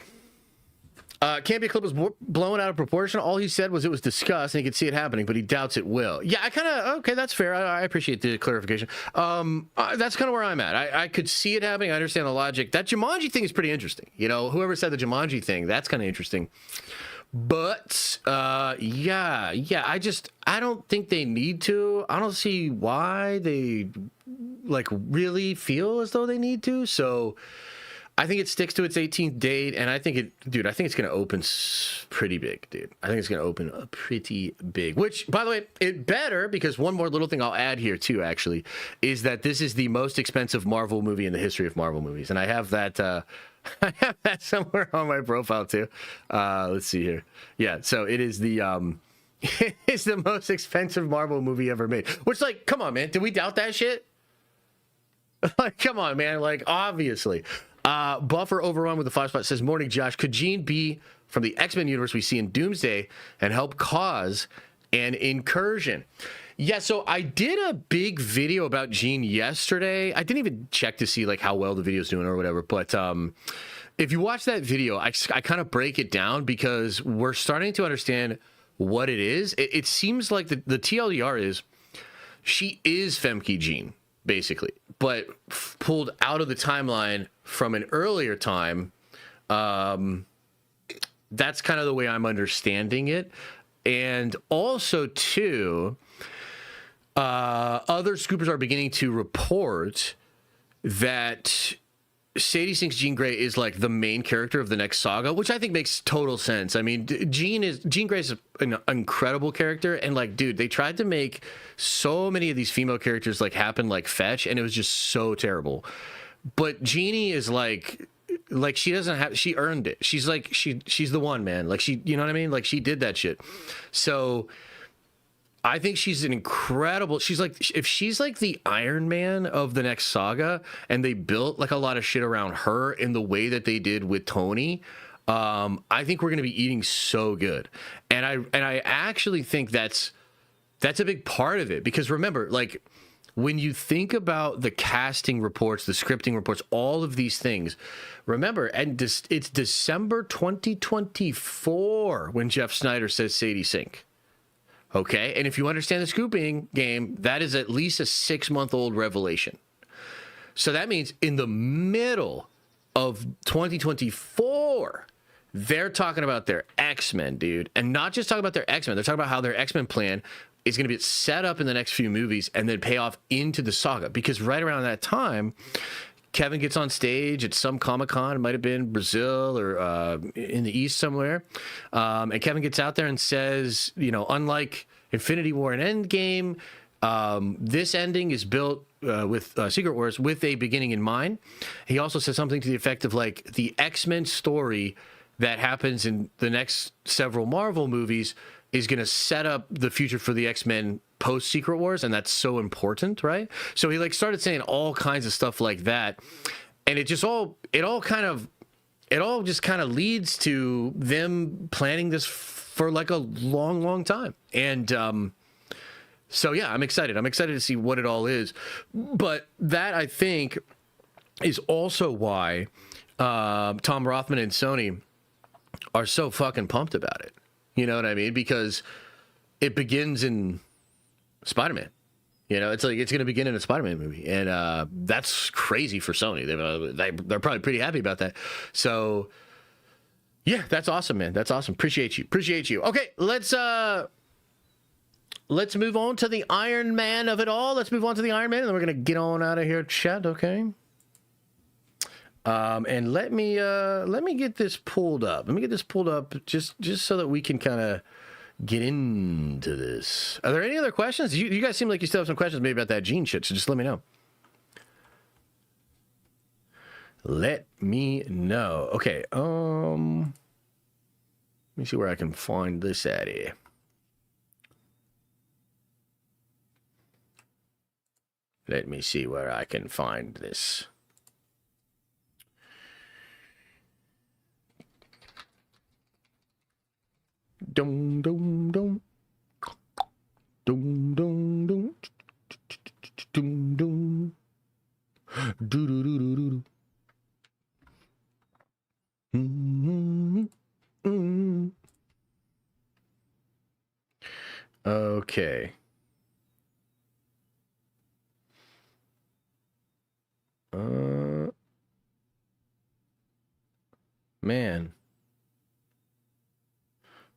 Can't Be a Clip was blown out of proportion. All he said was it was discussed and he could see it happening, but he doubts it will. Yeah, I kind of, okay, that's fair. I appreciate the clarification. That's kind of where I'm at. I could see it happening. I understand the logic. That Jumanji thing is pretty interesting. You know, whoever said the Jumanji thing, that's kind of interesting. But, yeah, I don't think they need to. I don't see why they, like, really feel as though they need to. So I think it sticks to its 18th date, and I think it's going to open pretty big, dude. I think it's going to open pretty big, which, by the way, it better, because one more little thing I'll add here, too, actually, is that this is the most expensive Marvel movie in the history of Marvel movies, and I have that somewhere on my profile, too. Let's see here. Yeah, so it is it's the most expensive Marvel movie ever made, which, like, come on, man. Did we doubt that shit? Like, come on, man. Like, obviously. Buffer Overrun with the 5 spot says, morning, Josh. Could Jean be from the X-Men universe we see in Doomsday and help cause an incursion? Yeah, so I did a big video about Jean yesterday. I didn't even check to see like how well the video's doing or whatever. But if you watch that video, I kind of break it down because we're starting to understand what it is. It seems like the TLDR is she is Femke Jean, basically, but pulled out of the timeline from an earlier time. That's kind of the way I'm understanding it. And also, too, other scoopers are beginning to report that Sadie Sink's Jean Grey is like the main character of the next saga, which I think makes total sense. I mean, Jean Grey is an incredible character, and like, dude, they tried to make so many of these female characters like happen like fetch, and it was just so terrible. But Jeannie is like she doesn't have, she earned it. She's like she's the one, man. Like she, you know what I mean? Like she did that shit. So I think she's an incredible, she's like, if she's like the Iron Man of the next saga, and they built like a lot of shit around her in the way that they did with Tony, I think we're going to be eating so good. And I actually think that's a big part of it, because remember, like, when you think about the casting reports, the scripting reports, all of these things, remember, and it's December 2024 when Jeff Snyder says Sadie Sink. Okay? And if you understand the scooping game, that is at least a 6-month-old revelation. So that means in the middle of 2024, they're talking about their X-Men, dude. And not just talking about their X-Men. They're talking about how their X-Men plan is going to be set up in the next few movies and then pay off into the saga. Because right around that time, Kevin gets on stage at some Comic-Con. It might have been Brazil or in the East somewhere. And Kevin gets out there and says, you know, unlike Infinity War and Endgame, this ending is built with Secret Wars with a beginning in mind. He also says something to the effect of, like, the X-Men story that happens in the next several Marvel movies is going to set up the future for the X-Men post Secret Wars, and that's so important, right? So he, like, started saying all kinds of stuff like that, and it all just kind of leads to them planning this for like a long, long time. And so yeah, I'm excited to see what it all is. But that, I think, is also why Tom Rothman and Sony are so fucking pumped about it. You know what I mean? Because it begins in Spider-Man. You know, it's like it's going to begin in a Spider-Man movie. And that's crazy for Sony. They're probably pretty happy about that. So, yeah, that's awesome, man. That's awesome. Appreciate you. Okay, let's move on to the Iron Man of it all. Let's move on to the Iron Man, and then we're going to get on out of here, chat, okay? And let me get this pulled up. Let me get this pulled up just so that we can kind of get into this. Are there any other questions? You guys seem like you still have some questions maybe about that Jean shit, so just let me know. Let me know. Okay, let me see where I can find this at here. Let me see where I can find this. Dum dum dum dum dum dum dum dum do do do do do. Okay. Man.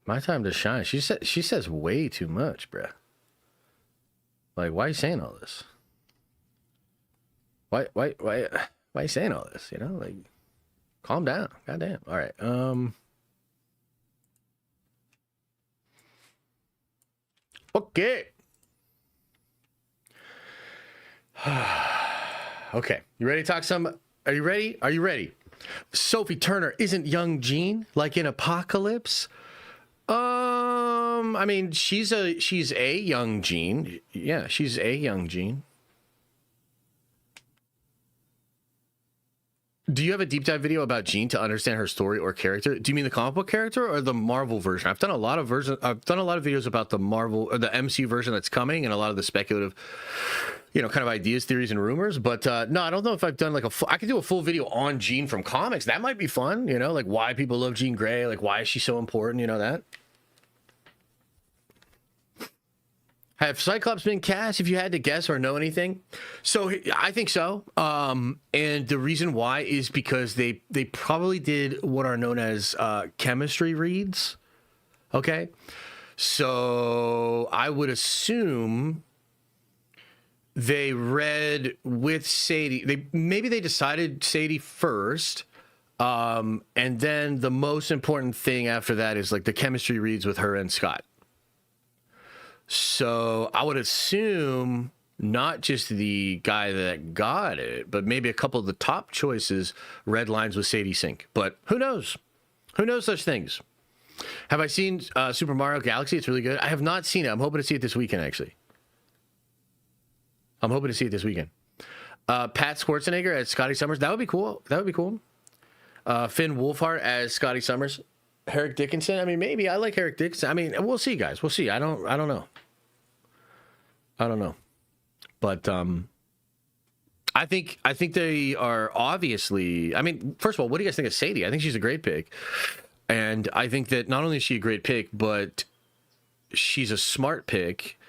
My time to shine. She says way too much, bruh. Like, why are you saying all this? Why are you saying all this? You know, like, calm down. Goddamn. All right. Okay. Okay. You ready to talk some? Are you ready? Are you ready? Sophie Turner isn't young Jean, like in Apocalypse. I mean, she's a young Jean. Yeah, she's a young Jean. Do you have a deep dive video about Jean to understand her story or character? Do you mean the comic book character or the Marvel version? I've done a lot of videos about the Marvel or the MCU version that's coming, and a lot of the speculative, you know, kind of ideas, theories, and rumors. But no, I don't know if I've done like I could do a full video on Jean from comics. That might be fun, you know, like why people love Jean Grey, like why is she so important, you know that. Have Cyclops been cast, if you had to guess or know anything? So I think so. And the reason why is because they probably did what are known as chemistry reads. Okay. So I would assume they read with Sadie. Maybe they decided Sadie first. And then the most important thing after that is like the chemistry reads with her and Scott. So I would assume not just the guy that got it, but maybe a couple of the top choices read lines with Sadie Sink. But who knows? Who knows such things? Have I seen Super Mario Galaxy? It's really good. I have not seen it. I'm hoping to see it this weekend, actually. I'm hoping to see it this weekend. Pat Schwarzenegger as Scotty Summers. That would be cool. That would be cool. Finn Wolfhard as Scotty Summers. Herrick Dickinson. I mean, maybe I like Herrick Dickinson. I mean, we'll see, guys. We'll see. I don't know. But I think they are obviously. I mean, first of all, what do you guys think of Sadie? I think she's a great pick, and I think that not only is she a great pick, but she's a smart pick,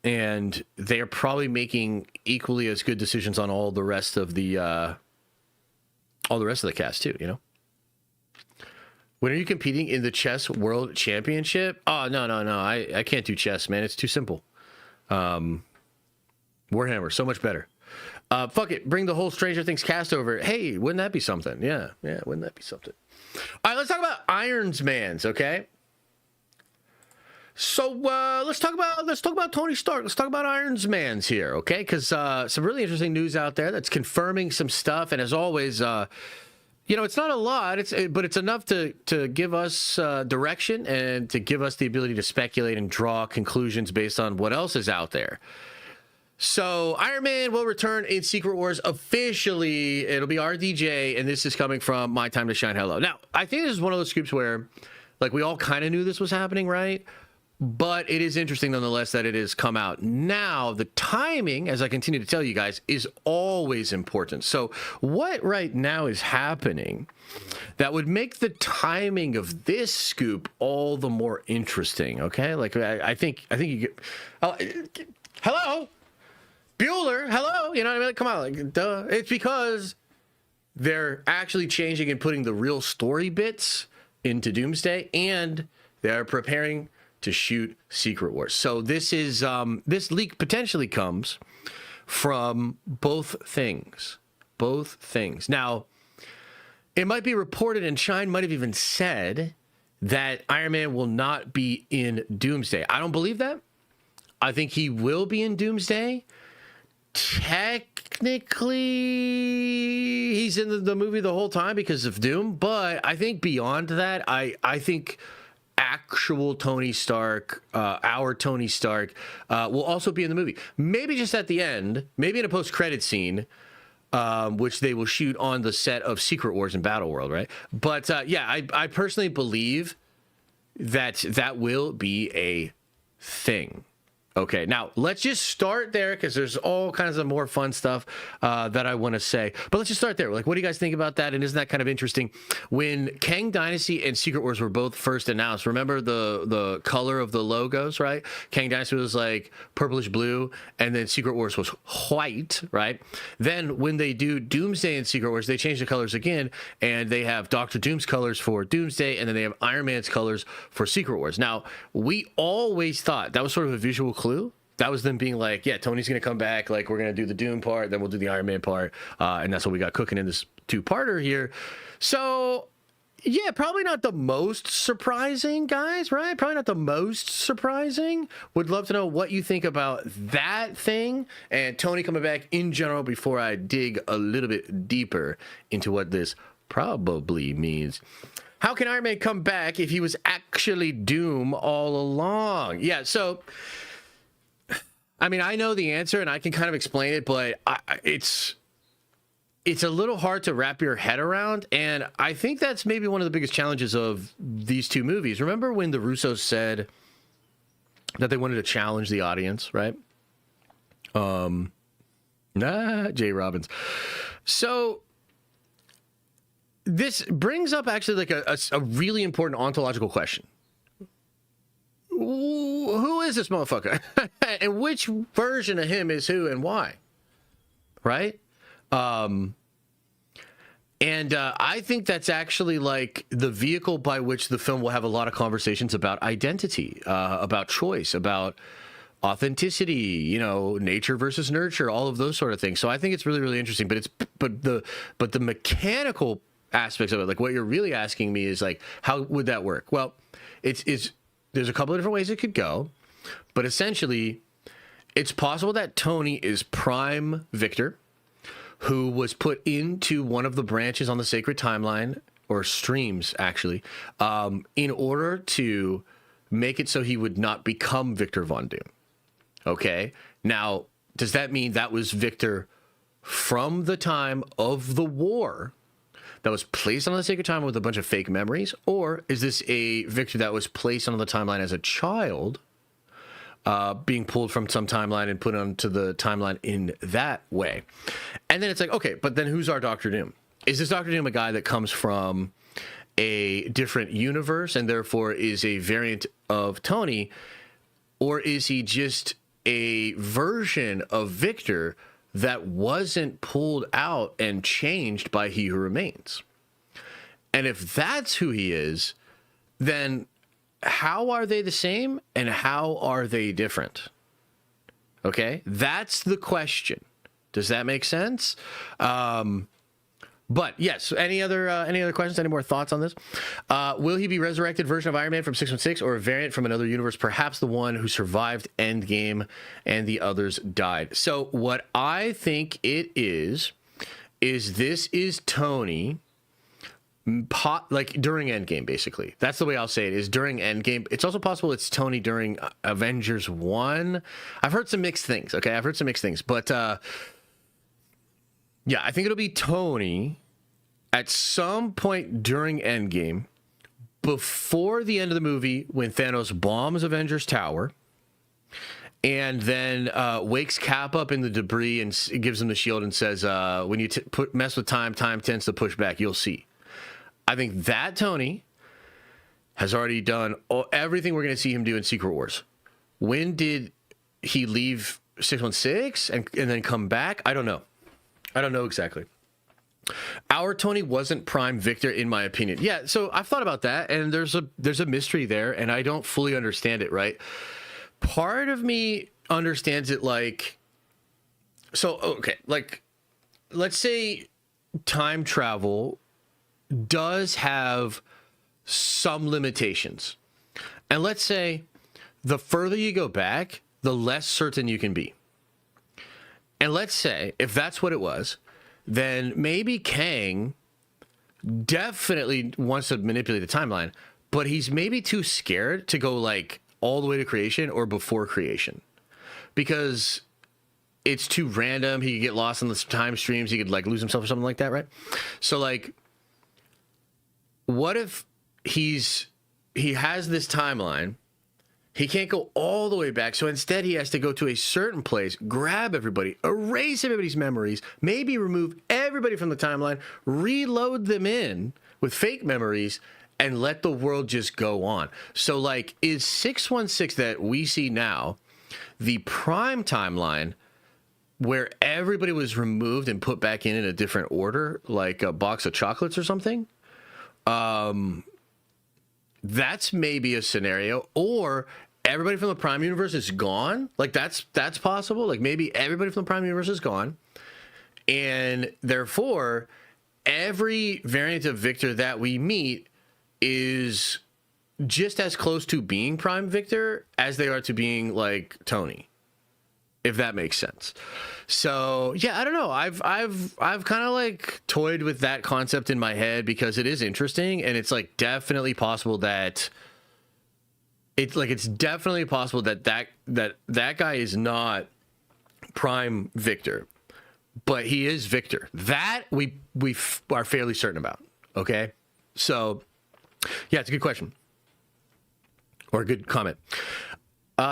and they are probably making equally as good decisions on all the rest of the cast too. You know. When are you competing in the chess world championship? Oh, no. I can't do chess, man. It's too simple. Warhammer, so much better. Fuck it. Bring the whole Stranger Things cast over. Hey, wouldn't that be something? Yeah, wouldn't that be something? All right, let's talk about Ironsmans, okay? So let's talk about Tony Stark. Let's talk about Ironsmans here, okay? Because some really interesting news out there that's confirming some stuff. And as always, you know, it's not a lot, but it's enough to give us direction and to give us the ability to speculate and draw conclusions based on what else is out there. So Iron Man will return in Secret Wars officially. It'll be RDJ, and this is coming from My Time to Shine Hello. Now, I think this is one of those scoops where, like, we all kind of knew this was happening, right? But it is interesting nonetheless that it has come out now. The timing, as I continue to tell you guys, is always important. So what right now is happening that would make the timing of this scoop all the more interesting? Okay, like I think you get. Hello, Bueller. Hello, you know what I mean? Like, come on, like, duh. It's because they're actually changing and putting the real story bits into Doomsday, and they're preparing to shoot Secret Wars. So this is this leak potentially comes from both things. Now, it might be reported, and Shine might have even said that Iron Man will not be in Doomsday. I don't believe that. I think he will be in Doomsday. Technically, he's in the movie the whole time because of Doom, but I think beyond that, I think actual Tony Stark, our Tony Stark, will also be in the movie. Maybe just at the end, maybe in a post-credit scene, which they will shoot on the set of Secret Wars and Battleworld, right? But yeah, I personally believe that will be a thing. Okay, now let's just start there because there's all kinds of more fun stuff that I want to say. But let's just start there. Like, what do you guys think about that? And isn't that kind of interesting? When Kang Dynasty and Secret Wars were both first announced, remember the color of the logos, right? Kang Dynasty was like purplish blue, and then Secret Wars was white, right? Then when they do Doomsday and Secret Wars, they change the colors again, and they have Doctor Doom's colors for Doomsday, and then they have Iron Man's colors for Secret Wars. Now, we always thought that was sort of a visual clue. That was them being like, yeah, Tony's going to come back. Like, we're going to do the Doom part, then we'll do the Iron Man part. And that's what we got cooking in this two-parter here. So, yeah, probably not the most surprising, guys, right? Probably not the most surprising. Would love to know what you think about that thing and Tony coming back in general before I dig a little bit deeper into what this probably means. How can Iron Man come back if he was actually Doom all along? Yeah, so, I mean, I know the answer and I can kind of explain it, but it's a little hard to wrap your head around. And I think that's maybe one of the biggest challenges of these two movies. Remember when the Russos said that they wanted to challenge the audience, right? Jay Robbins. So this brings up actually like a really important ontological question. Who is this motherfucker? And which version of him is who and why? Right? And I think that's actually like the vehicle by which the film will have a lot of conversations about identity, about choice, about authenticity, you know, nature versus nurture, all of those sort of things. So I think it's really, really interesting. But the mechanical aspects of it, like what you're really asking me is like, how would that work? Well, there's a couple of different ways it could go, but essentially, it's possible that Tony is Prime Victor, who was put into one of the branches on the sacred timeline, or streams, actually, in order to make it so he would not become Victor Von Doom. Okay? Now, does that mean that was Victor from the time of the war that was placed on the Sacred Timeline with a bunch of fake memories? Or is this a Victor that was placed on the timeline as a child, being pulled from some timeline and put onto the timeline in that way? And then it's like, okay, but then who's our Doctor Doom? Is this Doctor Doom a guy that comes from a different universe and therefore is a variant of Tony? Or is he just a version of Victor that wasn't pulled out and changed by He Who Remains? And if that's who he is, then how are they the same and how are they different? Okay, that's the question. Does that make sense? But yes, any other questions? Any more thoughts on this? Will he be resurrected version of Iron Man from 616 or a variant from another universe, perhaps the one who survived Endgame and the others died? So what I think it is this is Tony like during Endgame, basically. That's the way I'll say it, is during Endgame. It's also possible it's Tony during Avengers 1. I've heard some mixed things, okay? But yeah, I think it'll be Tony at some point during Endgame, before the end of the movie, when Thanos bombs Avengers Tower, and then wakes Cap up in the debris and gives him the shield and says, when you mess with time tends to push back, you'll see. I think that Tony has already done everything we're going to see him do in Secret Wars. When did he leave 616 and then come back? I don't know exactly. Our Tony wasn't Prime Victor, in my opinion. Yeah, so I've thought about that, and there's a mystery there, and I don't fully understand it, right? Part of me understands it like... So, okay, like, let's say time travel does have some limitations. And let's say the further you go back, the less certain you can be. And let's say, if that's what it was, then maybe Kang definitely wants to manipulate the timeline, but he's maybe too scared to go like all the way to creation or before creation, because it's too random. He could get lost in the time streams. He could like lose himself or something like that, right? So like, what if he has this timeline, he can't go all the way back, so instead he has to go to a certain place, grab everybody, erase everybody's memories, maybe remove everybody from the timeline, reload them in with fake memories, and let the world just go on. So like, is 616 that we see now the Prime timeline where everybody was removed and put back in a different order, like a box of chocolates or something? That's maybe a scenario. Or everybody from the Prime universe is gone. Like that's possible. Like maybe everybody from the Prime universe is gone, and therefore every variant of Victor that we meet is just as close to being Prime Victor as they are to being like Tony, if that makes sense. So yeah, I don't know. I've kind of like toyed with that concept in my head because it is interesting, and it's like definitely possible that it's definitely possible that guy is not Prime Victor, but he is Victor. That we are fairly certain about. Okay, so yeah, it's a good question or a good comment.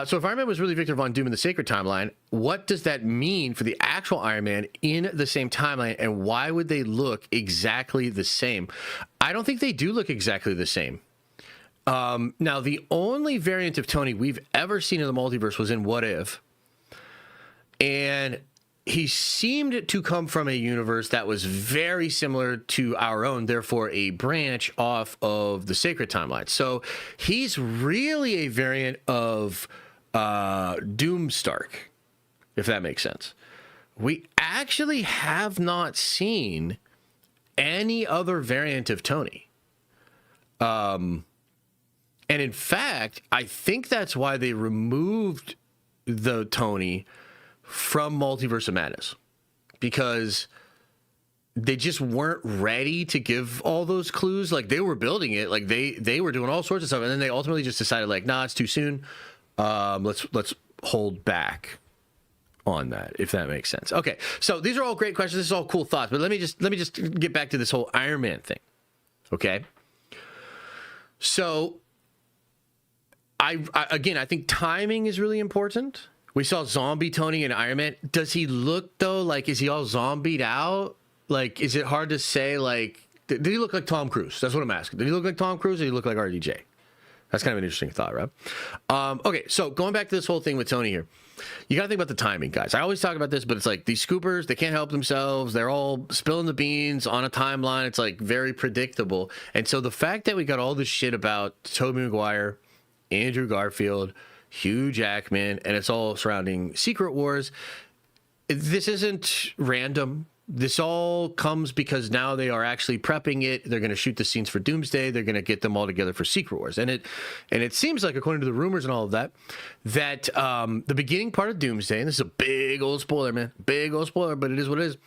So if Iron Man was really Victor Von Doom in the Sacred Timeline, what does that mean for the actual Iron Man in the same timeline, and why would they look exactly the same? I don't think they do look exactly the same. Now, the only variant of Tony we've ever seen in the multiverse was in What If, and he seemed to come from a universe that was very similar to our own, therefore a branch off of the Sacred Timeline. So he's really a variant of Doomstark, if that makes sense. We actually have not seen any other variant of Tony. And in fact, I think that's why they removed the Tony from Multiverse of Madness, because they just weren't ready to give all those clues. Like they were building it, like they were doing all sorts of stuff, and then they ultimately just decided like, nah, it's too soon. Let's hold back. on that, if that makes sense. Okay, so these are all great questions. This is all cool thoughts, but let me just get back to this whole Iron Man thing. Okay, so I think timing is really important. We saw zombie Tony in Iron Man. Does he look though like, is he all zombied out? Like, is it hard to say? Like, did he look like Tom Cruise? That's what I'm asking. Did he look like Tom Cruise, or did he look like RDJ? That's kind of an interesting thought, right? Okay, so going back to this whole thing with Tony here, you got to think about the timing, guys. I always talk about this, but it's like these scoopers, they can't help themselves. They're all spilling the beans on a timeline. It's like very predictable. And so the fact that we got all this shit about Tobey Maguire, Andrew Garfield, Hugh Jackman, and it's all surrounding Secret Wars, this isn't random. This all comes because now they are actually prepping it. They're going to shoot the scenes for Doomsday. They're going to get them all together for Secret Wars. And it seems like, according to the rumors and all of that, that the beginning part of Doomsday, and this is a big old spoiler, man, big old spoiler, but it is what it is.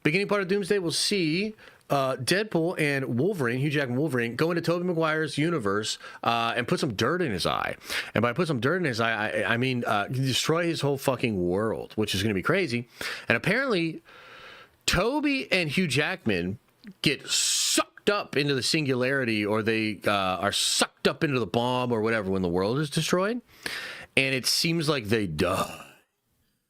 Beginning part of Doomsday, we'll see Deadpool and Wolverine, Hugh Jackman Wolverine, go into Tobey Maguire's universe and put some dirt in his eye. And by put some dirt in his eye, I mean destroy his whole fucking world, which is going to be crazy. And apparently Toby and Hugh Jackman get sucked up into the singularity, or they are sucked up into the bomb or whatever when the world is destroyed. And it seems like they die.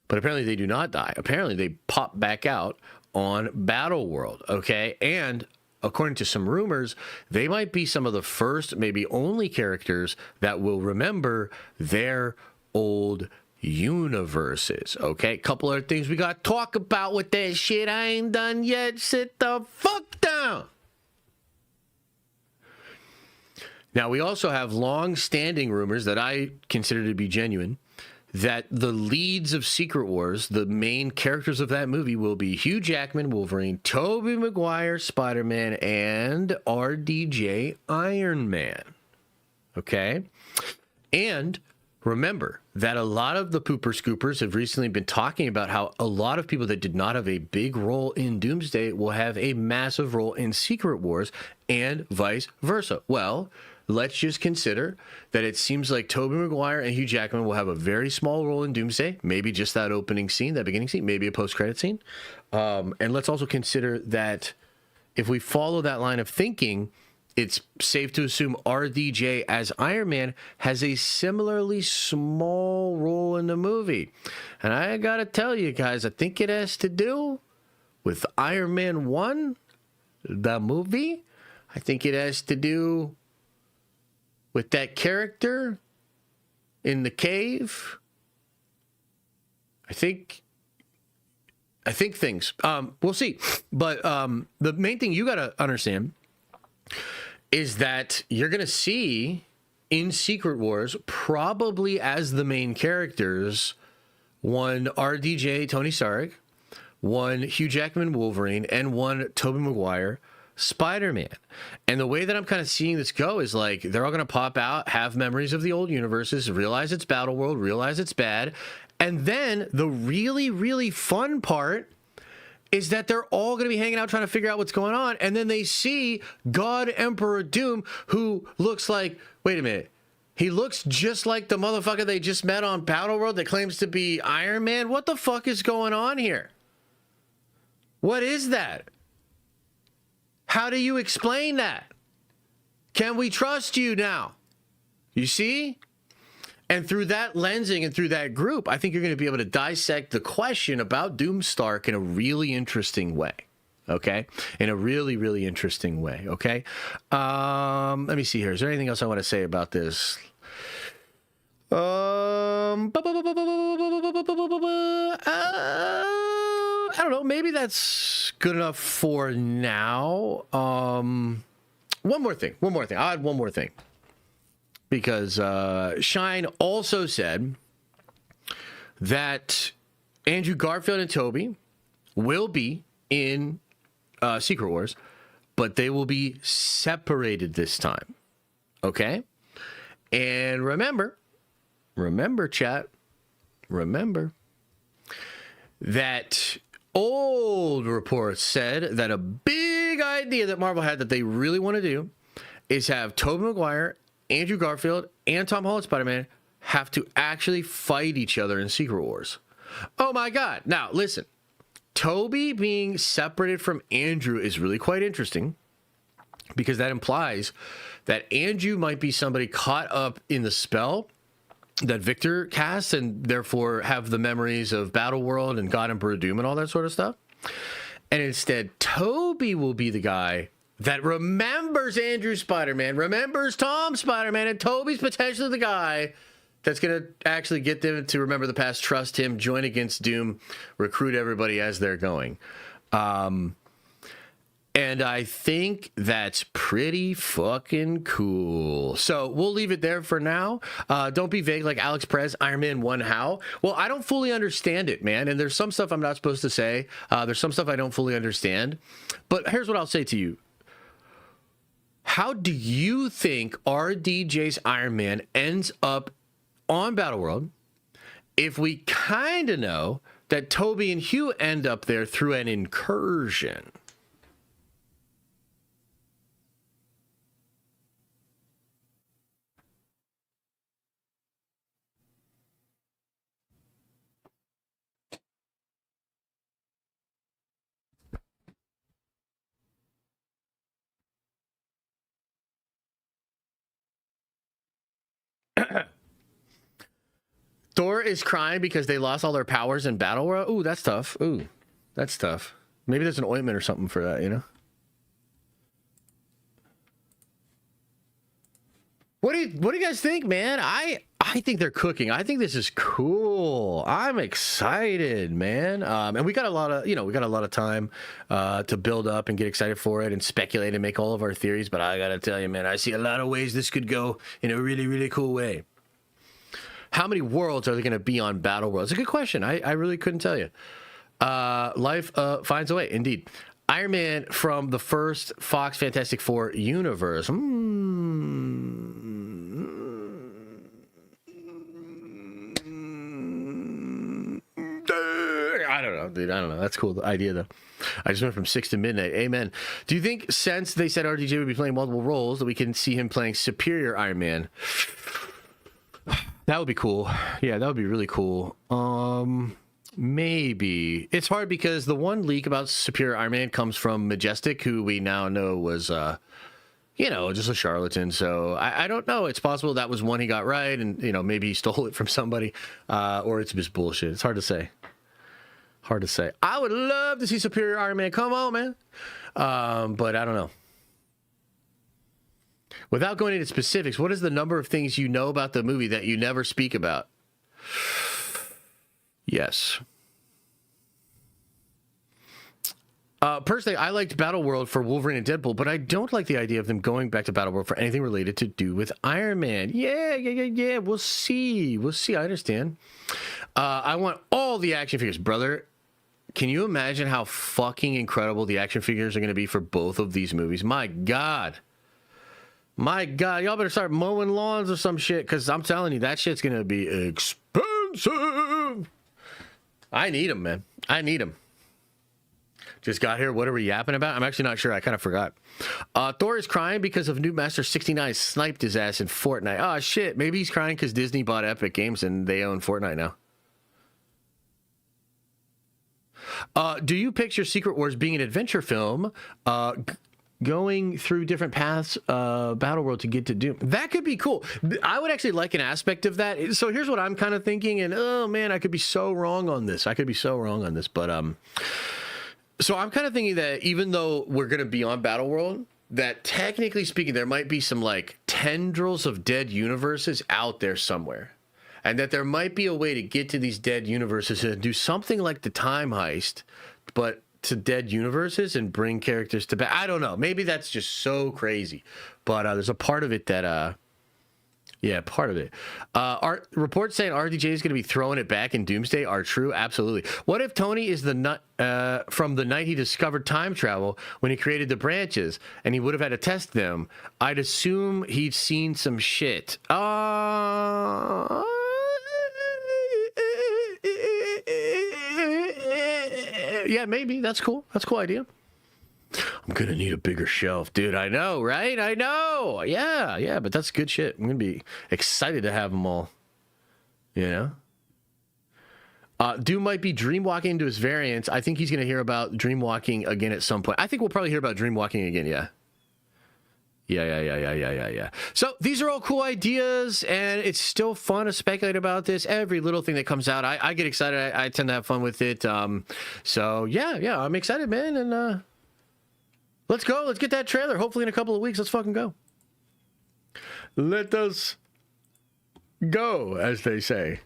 But apparently they do not die. Apparently they pop back out on Battleworld, okay? And according to some rumors, they might be some of the first, maybe only characters that will remember their old universes, okay? Couple other things we got to talk about with that shit. I ain't done yet. Sit the fuck down. Now, we also have long-standing rumors that I consider to be genuine, that the leads of Secret Wars, the main characters of that movie, will be Hugh Jackman, Wolverine, Tobey Maguire, Spider-Man, and RDJ, Iron Man. Okay? And remember that a lot of the pooper scoopers have recently been talking about how a lot of people that did not have a big role in Doomsday will have a massive role in Secret Wars, and vice versa. Well, let's just consider that it seems like Tobey Maguire and Hugh Jackman will have a very small role in Doomsday, maybe just that opening scene, that beginning scene, maybe a post-credit scene. And let's also consider that if we follow that line of thinking, it's safe to assume RDJ as Iron Man has a similarly small role in the movie. And I gotta tell you guys, I think it has to do with Iron Man 1, the movie. I think it has to do with that character in the cave. I think things. We'll see. But the main thing you gotta understand is that you're going to see in Secret Wars, probably as the main characters, one RDJ, Tony Stark, one Hugh Jackman Wolverine, and one Tobey Maguire Spider-Man. And the way that I'm kind of seeing this go is like they're all going to pop out, have memories of the old universes, realize it's Battleworld, realize it's bad. And then the really, really fun part is that they're all going to be hanging out trying to figure out what's going on. And then they see God Emperor Doom, who looks like, wait a minute, he looks just like the motherfucker they just met on Battleworld that claims to be Iron Man. What the fuck is going on here? What is that? How do you explain that? Can we trust you now? You see? And through that lensing and through that group, I think you're going to be able to dissect the question about Doomstark in a really interesting way. Okay? In a really, really interesting way. Okay? Let me see here. Is there anything else I want to say about this? I don't know. Maybe that's good enough for now. One more thing. I'll add one more thing. Because Shine also said that Andrew Garfield and Toby will be in Secret Wars, but they will be separated this time. Okay? And remember, chat, remember that old reports said that a big idea that Marvel had that they really want to do is have Tobey Maguire, Andrew Garfield, and Tom Holland Spider-Man have to actually fight each other in Secret Wars. Oh my God. Now, listen. Toby being separated from Andrew is really quite interesting because that implies that Andrew might be somebody caught up in the spell that Victor casts and therefore have the memories of Battleworld and God Emperor Doom and all that sort of stuff. And instead, Toby will be the guy that remembers Andrew Spider-Man, remembers Tom Spider-Man, and Toby's potentially the guy that's going to actually get them to remember the past, trust him, join against Doom, recruit everybody as they're going. And I think that's pretty fucking cool. So we'll leave it there for now. Don't be vague like Alex Perez, Iron Man 1 how? Well, I don't fully understand it, man. And there's some stuff I'm not supposed to say. There's some stuff I don't fully understand. But here's what I'll say to you. How do you think RDJ's Iron Man ends up on Battleworld if we kind of know that Toby and Hugh end up there through an incursion? Thor is crying because they lost all their powers in Battleworld. Ooh, that's tough. Ooh, that's tough. Maybe there's an ointment or something for that, you know? What do you guys think, man? I think they're cooking. I think this is cool. I'm excited, man. And we got a lot of time to build up and get excited for it and speculate and make all of our theories. But I gotta tell you, man, I see a lot of ways this could go in a really, really cool way. How many worlds are there going to be on Battleworld? It's a good question. I really couldn't tell you. Life finds a way, indeed. Iron Man from the first Fox Fantastic Four universe. I don't know, dude. I don't know. That's cool. The idea, though. I just went from 6 to midnight. Amen. Do you think, since they said RDJ would be playing multiple roles, that we can see him playing Superior Iron Man? That would be cool. Yeah, that would be really cool. Maybe. It's hard because the one leak about Superior Iron Man comes from Majestic, who we now know was, just a charlatan. So I don't know. It's possible that was one he got right, and, maybe he stole it from somebody, or it's just bullshit. It's hard to say. Hard to say. I would love to see Superior Iron Man. Come on, man. But I don't know. Without going into specifics, what is the number of things you know about the movie that you never speak about? Yes. Personally, I liked Battleworld for Wolverine and Deadpool, but I don't like the idea of them going back to Battleworld for anything related to do with Iron Man. Yeah. We'll see. I understand. I want all the action figures, brother. Can you imagine how fucking incredible the action figures are going to be for both of these movies? My God, y'all better start mowing lawns or some shit, because I'm telling you, that shit's going to be expensive. I need them, man. I need them. Just got here. What are we yapping about? I'm actually not sure. I kind of forgot. Thor is crying because of New Master 69 sniped his ass in Fortnite. Oh, shit. Maybe he's crying because Disney bought Epic Games and they own Fortnite now. Do you picture Secret Wars being an adventure film, going through different paths, Battleworld to get to Doom? That could be cool. I would actually like an aspect of that. So here's what I'm kind of thinking, and oh man, I could be so wrong on this. But so I'm kind of thinking that even though we're going to be on Battleworld, that technically speaking, there might be some like tendrils of dead universes out there somewhere. And that there might be a way to get to these dead universes and do something like the Time Heist, but to dead universes and bring characters to back. I don't know. Maybe that's just so crazy. But there's a part of it that, part of it. Reports saying RDJ is going to be throwing it back in Doomsday are true. Absolutely. What if Tony is the nut from the night he discovered time travel when he created the branches and he would have had to test them? I'd assume he'd seen some shit. Yeah, maybe. That's cool. That's a cool idea. I'm going to need a bigger shelf, dude. I know, right? I know. Yeah, but that's good shit. I'm going to be excited to have them all, Doom might be dreamwalking into his variants. I think he's going to hear about dreamwalking again at some point. I think we'll probably hear about dreamwalking again, yeah. Yeah. So these are all cool ideas, and it's still fun to speculate about this. Every little thing that comes out, I get excited. I tend to have fun with it. So yeah, I'm excited, man. And let's go. Let's get that trailer. Hopefully in a couple of weeks. Let's fucking go. Let us go, as they say.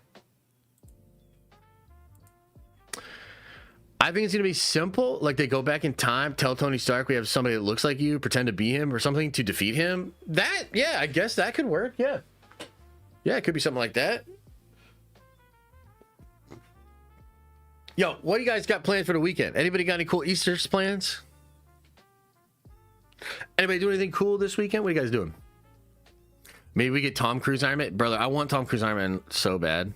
I think it's going to be simple. Like, they go back in time, tell Tony Stark we have somebody that looks like you, pretend to be him or something to defeat him. Yeah, I guess that could work. Yeah, it could be something like that. Yo, what do you guys got planned for the weekend? Anybody got any cool Easter plans? Anybody do anything cool this weekend? What are you guys doing? Maybe we get Tom Cruise Iron Man. Brother, I want Tom Cruise Iron Man so bad.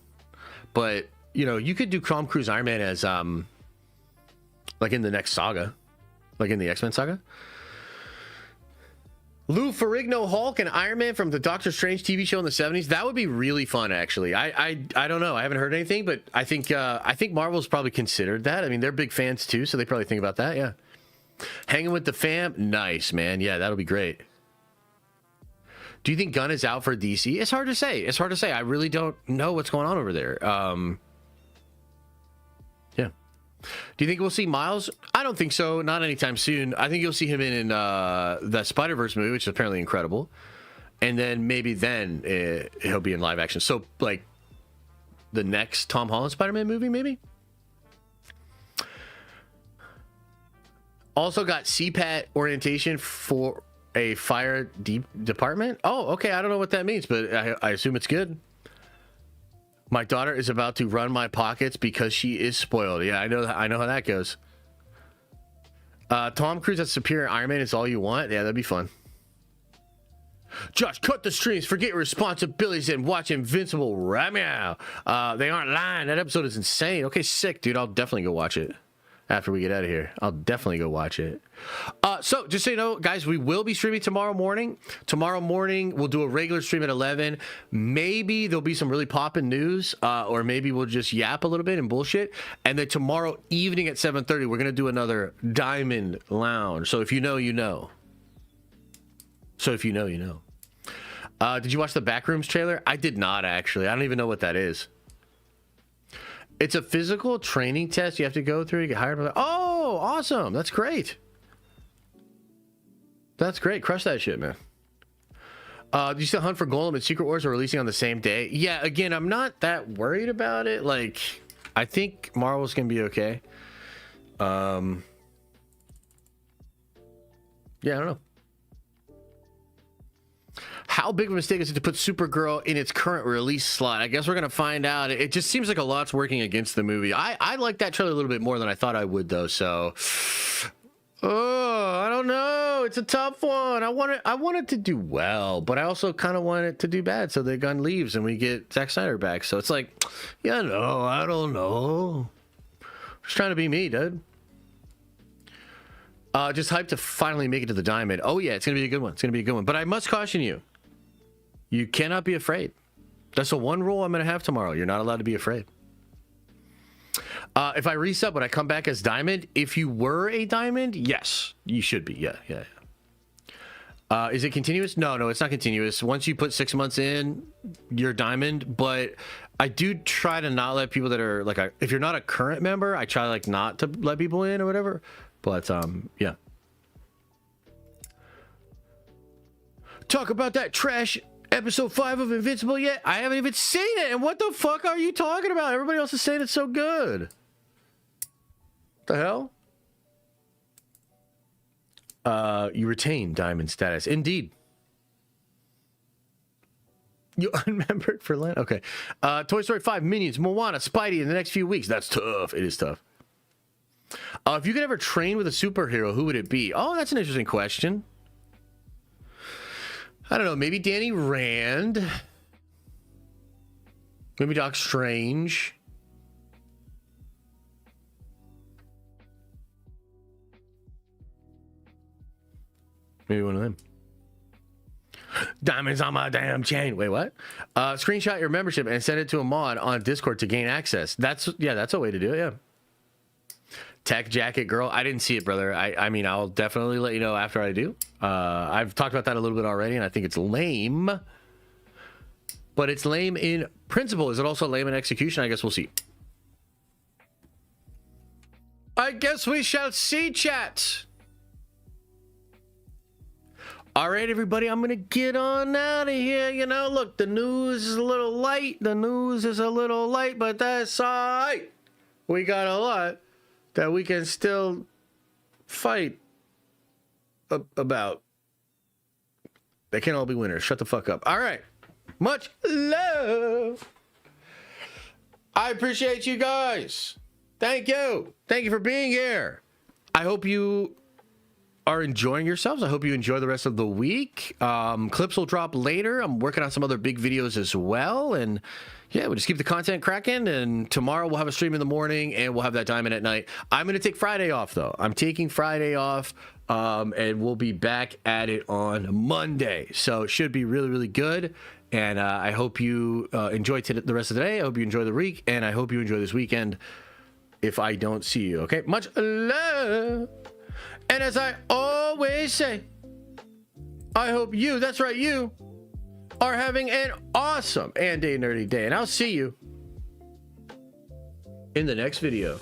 But, you know, you could do Tom Cruise Iron Man as, like in the next saga. Like in the X-Men saga. Lou Ferrigno Hulk and Iron Man from the Doctor Strange TV show in the 70s. That would be really fun, actually. I don't know. I haven't heard anything, but I think Marvel's probably considered that. I mean, they're big fans too, so they probably think about that, yeah. Hanging with the fam. Nice, man. Yeah, that'll be great. Do you think Gunn is out for DC? It's hard to say. I really don't know what's going on over there. Yeah. Do you think we'll see Miles? I don't think so. Not anytime soon. I think you'll see him in the Spider-Verse movie, which is apparently incredible. And then maybe he'll be in live action. So, like, the next Tom Holland Spider-Man movie, maybe? Also got CPAT orientation for a fire department. Oh, okay. I don't know what that means, but I assume it's good. My daughter is about to run my pockets because she is spoiled. Yeah, I know how that goes. Tom Cruise as Superior Iron Man is all you want. Yeah, that'd be fun. Josh, cut the streams, forget your responsibilities, and watch Invincible right now. They aren't lying. That episode is insane. Okay, sick, dude. I'll definitely go watch it. After we get out of here, I'll definitely go watch it. So just so you know, guys, we will be streaming tomorrow morning. Tomorrow morning, we'll do a regular stream at 11. Maybe there'll be some really poppin' news, or maybe we'll just yap a little bit and bullshit. And then tomorrow evening at 7:30, we're going to do another Diamond Lounge. So if you know, you know. Did you watch the Backrooms trailer? I did not, actually. I don't even know what that is. It's a physical training test you have to go through to get hired. Oh, awesome. That's great. Crush that shit, man. Do you still hunt for Golem and Secret Wars are releasing on the same day? Yeah, again, I'm not that worried about it. Like, I think Marvel's going to be okay. Yeah, I don't know. How big of a mistake is it to put Supergirl in its current release slot? I guess we're going to find out. It just seems like a lot's working against the movie. I like that trailer a little bit more than I thought I would, though. So, I don't know. It's a tough one. I want it to do well, but I also kind of want it to do bad so the gun leaves and we get Zack Snyder back. So it's like, I don't know. Just trying to be me, dude. Just hyped to finally make it to the Diamond. Oh, yeah, it's going to be a good one. But I must caution you. You cannot be afraid. That's the one rule I'm going to have tomorrow. You're not allowed to be afraid. If I reset, would I come back as Diamond? If you were a Diamond, yes, you should be. Yeah. Is it continuous? No, it's not continuous. Once you put 6 months in, you're Diamond. But I do try to not let people that are like, if you're not a current member, I try like not to let people in or whatever. But yeah. Talk about that trash episode 5 of Invincible yet? I haven't even seen it. And what the fuck are you talking about? Everybody else is saying it's so good. What the hell? You retain Diamond status. Indeed. You unmembered for land? Okay. Toy Story 5, Minions, Moana, Spidey in the next few weeks. That's tough. It is tough. If you could ever train with a superhero, who would it be? Oh, that's an interesting question. I don't know. Maybe Danny Rand. Maybe Doc Strange. Maybe one of them. Diamonds on my damn chain. Wait, what? Screenshot your membership and send it to a mod on Discord to gain access. That's a way to do it. Yeah. Tech jacket girl. I didn't see it, brother. I mean, I'll definitely let you know after I do. I've talked about that a little bit already, and I think it's lame. But it's lame in principle. Is it also lame in execution? I guess we'll see. I guess we shall see, chat. All right, everybody, I'm going to get on out of here. You know, look, the news is a little light. But that's all right. We got a lot that we can still fight about. They can't all be winners. Shut the fuck up. All right. Much love. I appreciate you guys. Thank you. Thank you for being here. I hope you are enjoying yourselves. I hope you enjoy the rest of the week. Clips will drop later. I'm working on some other big videos as well. And yeah, we'll just keep the content cracking. And tomorrow we'll have a stream in the morning and we'll have that diamond at night. I'm going to take Friday off, though. I'm taking Friday off. And we'll be back at it on Monday. So it should be really, really good. And I hope you enjoy the rest of the day. I hope you enjoy the week. And I hope you enjoy this weekend if I don't see you. Okay? Much love. And as I always say, I hope you, that's right, you, are having an awesome and a nerdy day. And I'll see you in the next video.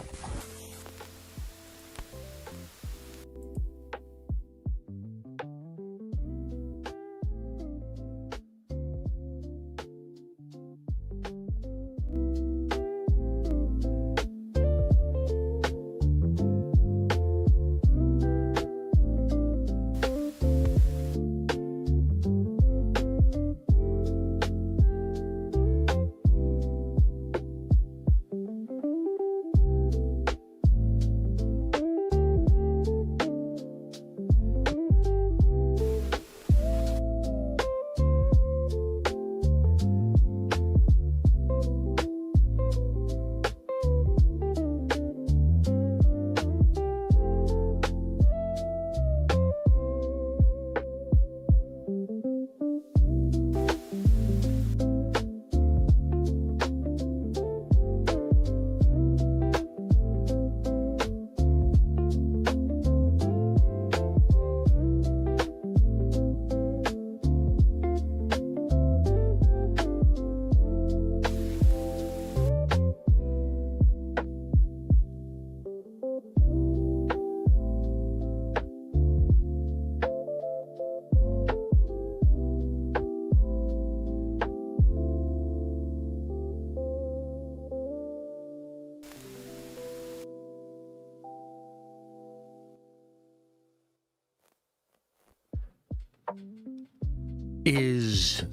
Is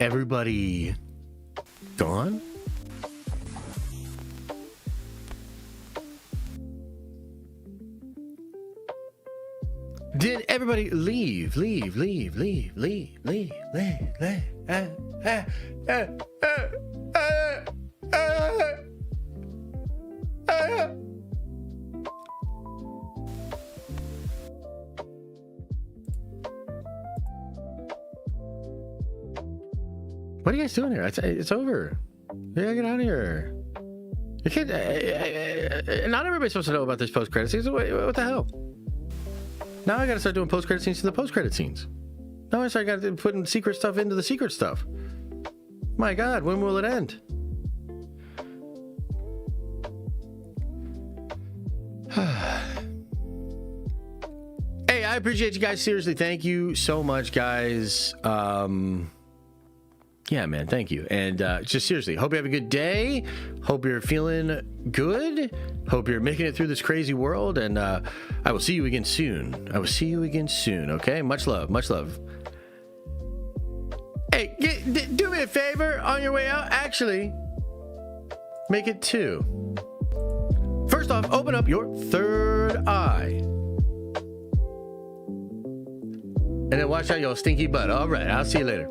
everybody gone? Did everybody leave? What are you guys doing here? It's over. You gotta get out of here. You can't. Not everybody's supposed to know about this post-credit scenes. What the hell? Now I gotta start doing post-credit scenes to the post-credit scenes. Now I start putting secret stuff into the secret stuff. My God, when will it end? Hey, I appreciate you guys. Seriously, thank you so much, guys. Yeah, man, thank you. And just seriously, hope you have a good day. Hope you're feeling good. Hope you're making it through this crazy world. And I will see you again soon. Okay? Much love. Hey, do me a favor on your way out. Actually, make it 2. First off, open up your third eye. And then watch out your stinky butt. All right, I'll see you later.